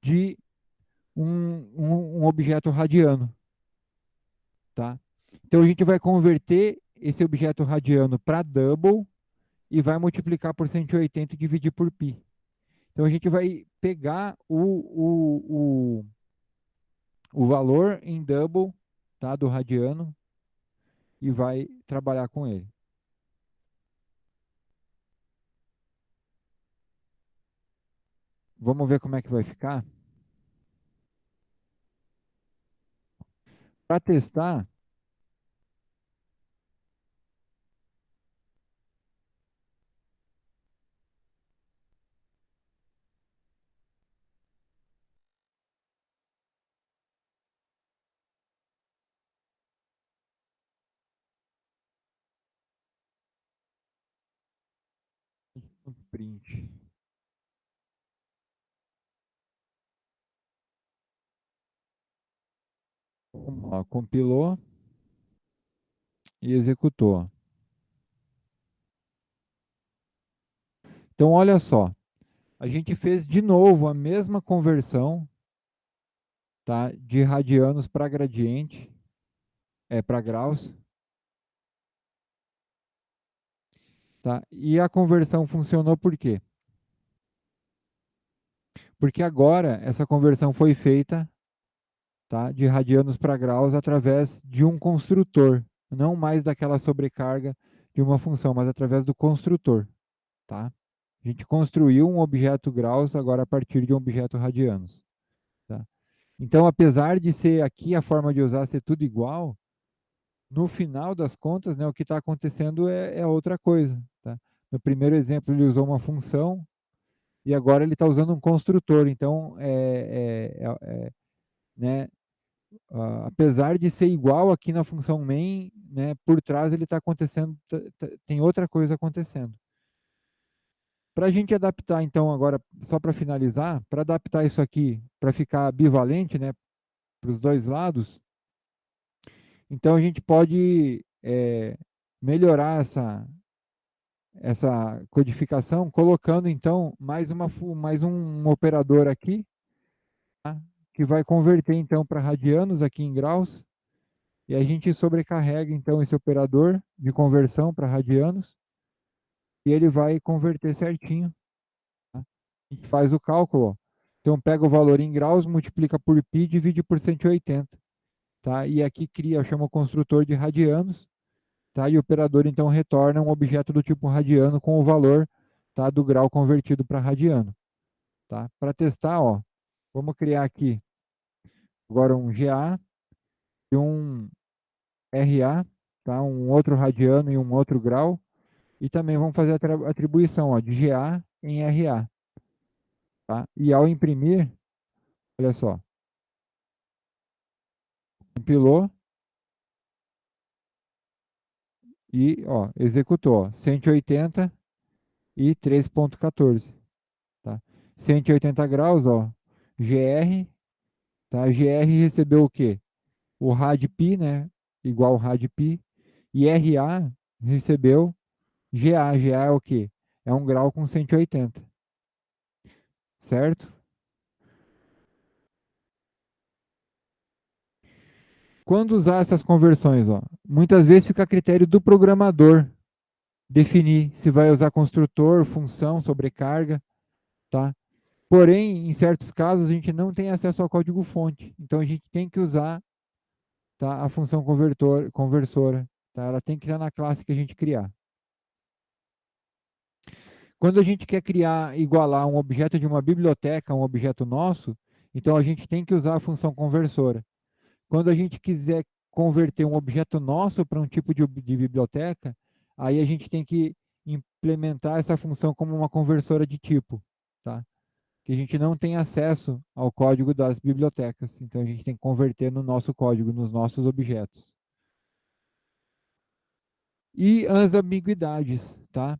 de um objeto radiano, tá? Então a gente vai converter esse objeto radiano para double e vai multiplicar por 180 e dividir por π. Então a gente vai pegar o valor em double, tá, do radiano e vai trabalhar com ele. Vamos ver como é que vai ficar. Para testar, print. Ó, compilou e executou. Então, olha só. A gente fez de novo a mesma conversão, tá, de radianos para gradiente, para graus. Tá? E a conversão funcionou por quê? Porque agora essa conversão foi feita, tá, de radianos para graus através de um construtor, não mais daquela sobrecarga de uma função, mas através do construtor, tá? A gente construiu um objeto graus agora a partir de um objeto radianos. Tá? Então, apesar de ser aqui a forma de usar ser tudo igual, no final das contas, né, o que está acontecendo é outra coisa. Tá? No primeiro exemplo, ele usou uma função e agora ele está usando um construtor. Então, né, apesar de ser igual aqui na função main, né, por trás ele está acontecendo, tem outra coisa acontecendo. Para a gente adaptar, então, agora, só para finalizar, para adaptar isso aqui, para ficar bivalente, né, para os dois lados, então a gente pode melhorar essa codificação, colocando, então, mais um operador aqui, tá, que vai converter, então, para radianos aqui em graus, e a gente sobrecarrega, então, esse operador de conversão para radianos, e ele vai converter certinho. Tá? A gente faz o cálculo, ó. Então, pega o valor em graus, multiplica por π e divide por 180. Tá? E aqui cria, chama o construtor de radianos, tá? E o operador, então, retorna um objeto do tipo radiano com o valor, tá, do grau convertido para radiano. Tá? Para testar, ó, vamos criar aqui agora um GA e um RA, tá? Um outro radiano e um outro grau. E também vamos fazer a atribuição, ó, de GA em RA. Tá? E ao imprimir, olha só, compilou e ó, executou, ó, 180 e 3.14. Tá? 180 graus, ó, GR, tá? GR recebeu o quê? O rad-π, né? Igual rad-π. E RA recebeu GA. GA é o quê? É um grau com 180. Certo? Quando usar essas conversões, ó, muitas vezes fica a critério do programador definir se vai usar construtor, função, sobrecarga, tá? Porém, em certos casos, a gente não tem acesso ao código-fonte. Então, a gente tem que usar, tá, a função conversora. Tá? Ela tem que estar na classe que a gente criar. Quando a gente quer criar, igualar um objeto de uma biblioteca a um objeto nosso, então a gente tem que usar a função conversora. Quando a gente quiser converter um objeto nosso para um tipo de biblioteca, aí a gente tem que implementar essa função como uma conversora de tipo, tá? Que a gente não tem acesso ao código das bibliotecas, então a gente tem que converter no nosso código, nos nossos objetos. E as ambiguidades, tá?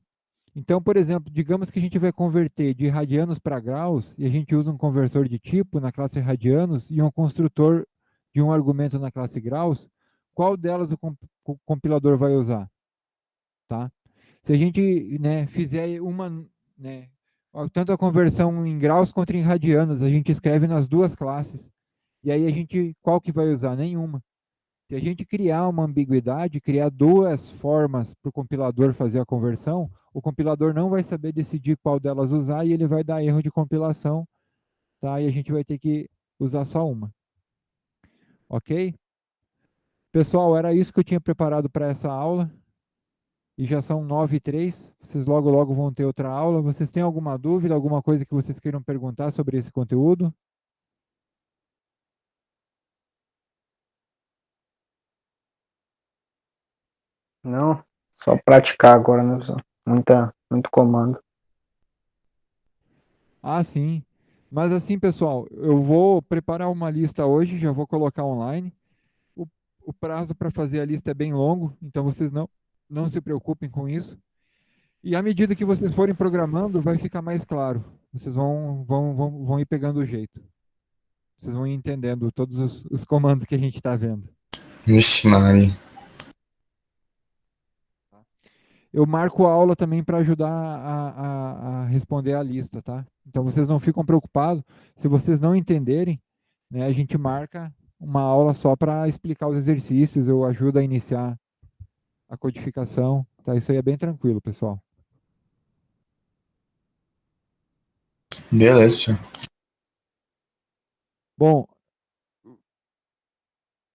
Então, por exemplo, digamos que a gente vai converter de radianos para graus e a gente usa um conversor de tipo na classe radianos e um construtor de um argumento na classe graus, qual delas o compilador vai usar? Tá? Se a gente, né, fizer uma, né, tanto a conversão em graus quanto em radianos, a gente escreve nas duas classes. E aí a gente, qual que vai usar? Nenhuma. Se a gente criar uma ambiguidade, criar duas formas para o compilador fazer a conversão, o compilador não vai saber decidir qual delas usar e ele vai dar erro de compilação, tá? E a gente vai ter que usar só uma. Ok? Pessoal, era isso que eu tinha preparado para essa aula. E já são 9h03. Vocês logo, logo vão ter outra aula. Vocês têm alguma dúvida, alguma coisa que vocês queiram perguntar sobre esse conteúdo? Não, só praticar agora, né, pessoal? Muito comando. Ah, sim. Mas assim, pessoal, eu vou preparar uma lista hoje, já vou colocar online. O, o prazo para fazer a lista é bem longo, então vocês não se preocupem com isso. E à medida que vocês forem programando, vai ficar mais claro. Vocês vão ir pegando o jeito. Vocês vão ir entendendo todos os comandos que a gente está vendo. Vixe, Maria. Eu marco a aula também para ajudar a responder a lista, tá? Então vocês não ficam preocupados. Se vocês não entenderem, né, a gente marca uma aula só para explicar os exercícios, eu ajudo a iniciar a codificação, tá? Isso aí é bem tranquilo, pessoal. Beleza, tio. Bom,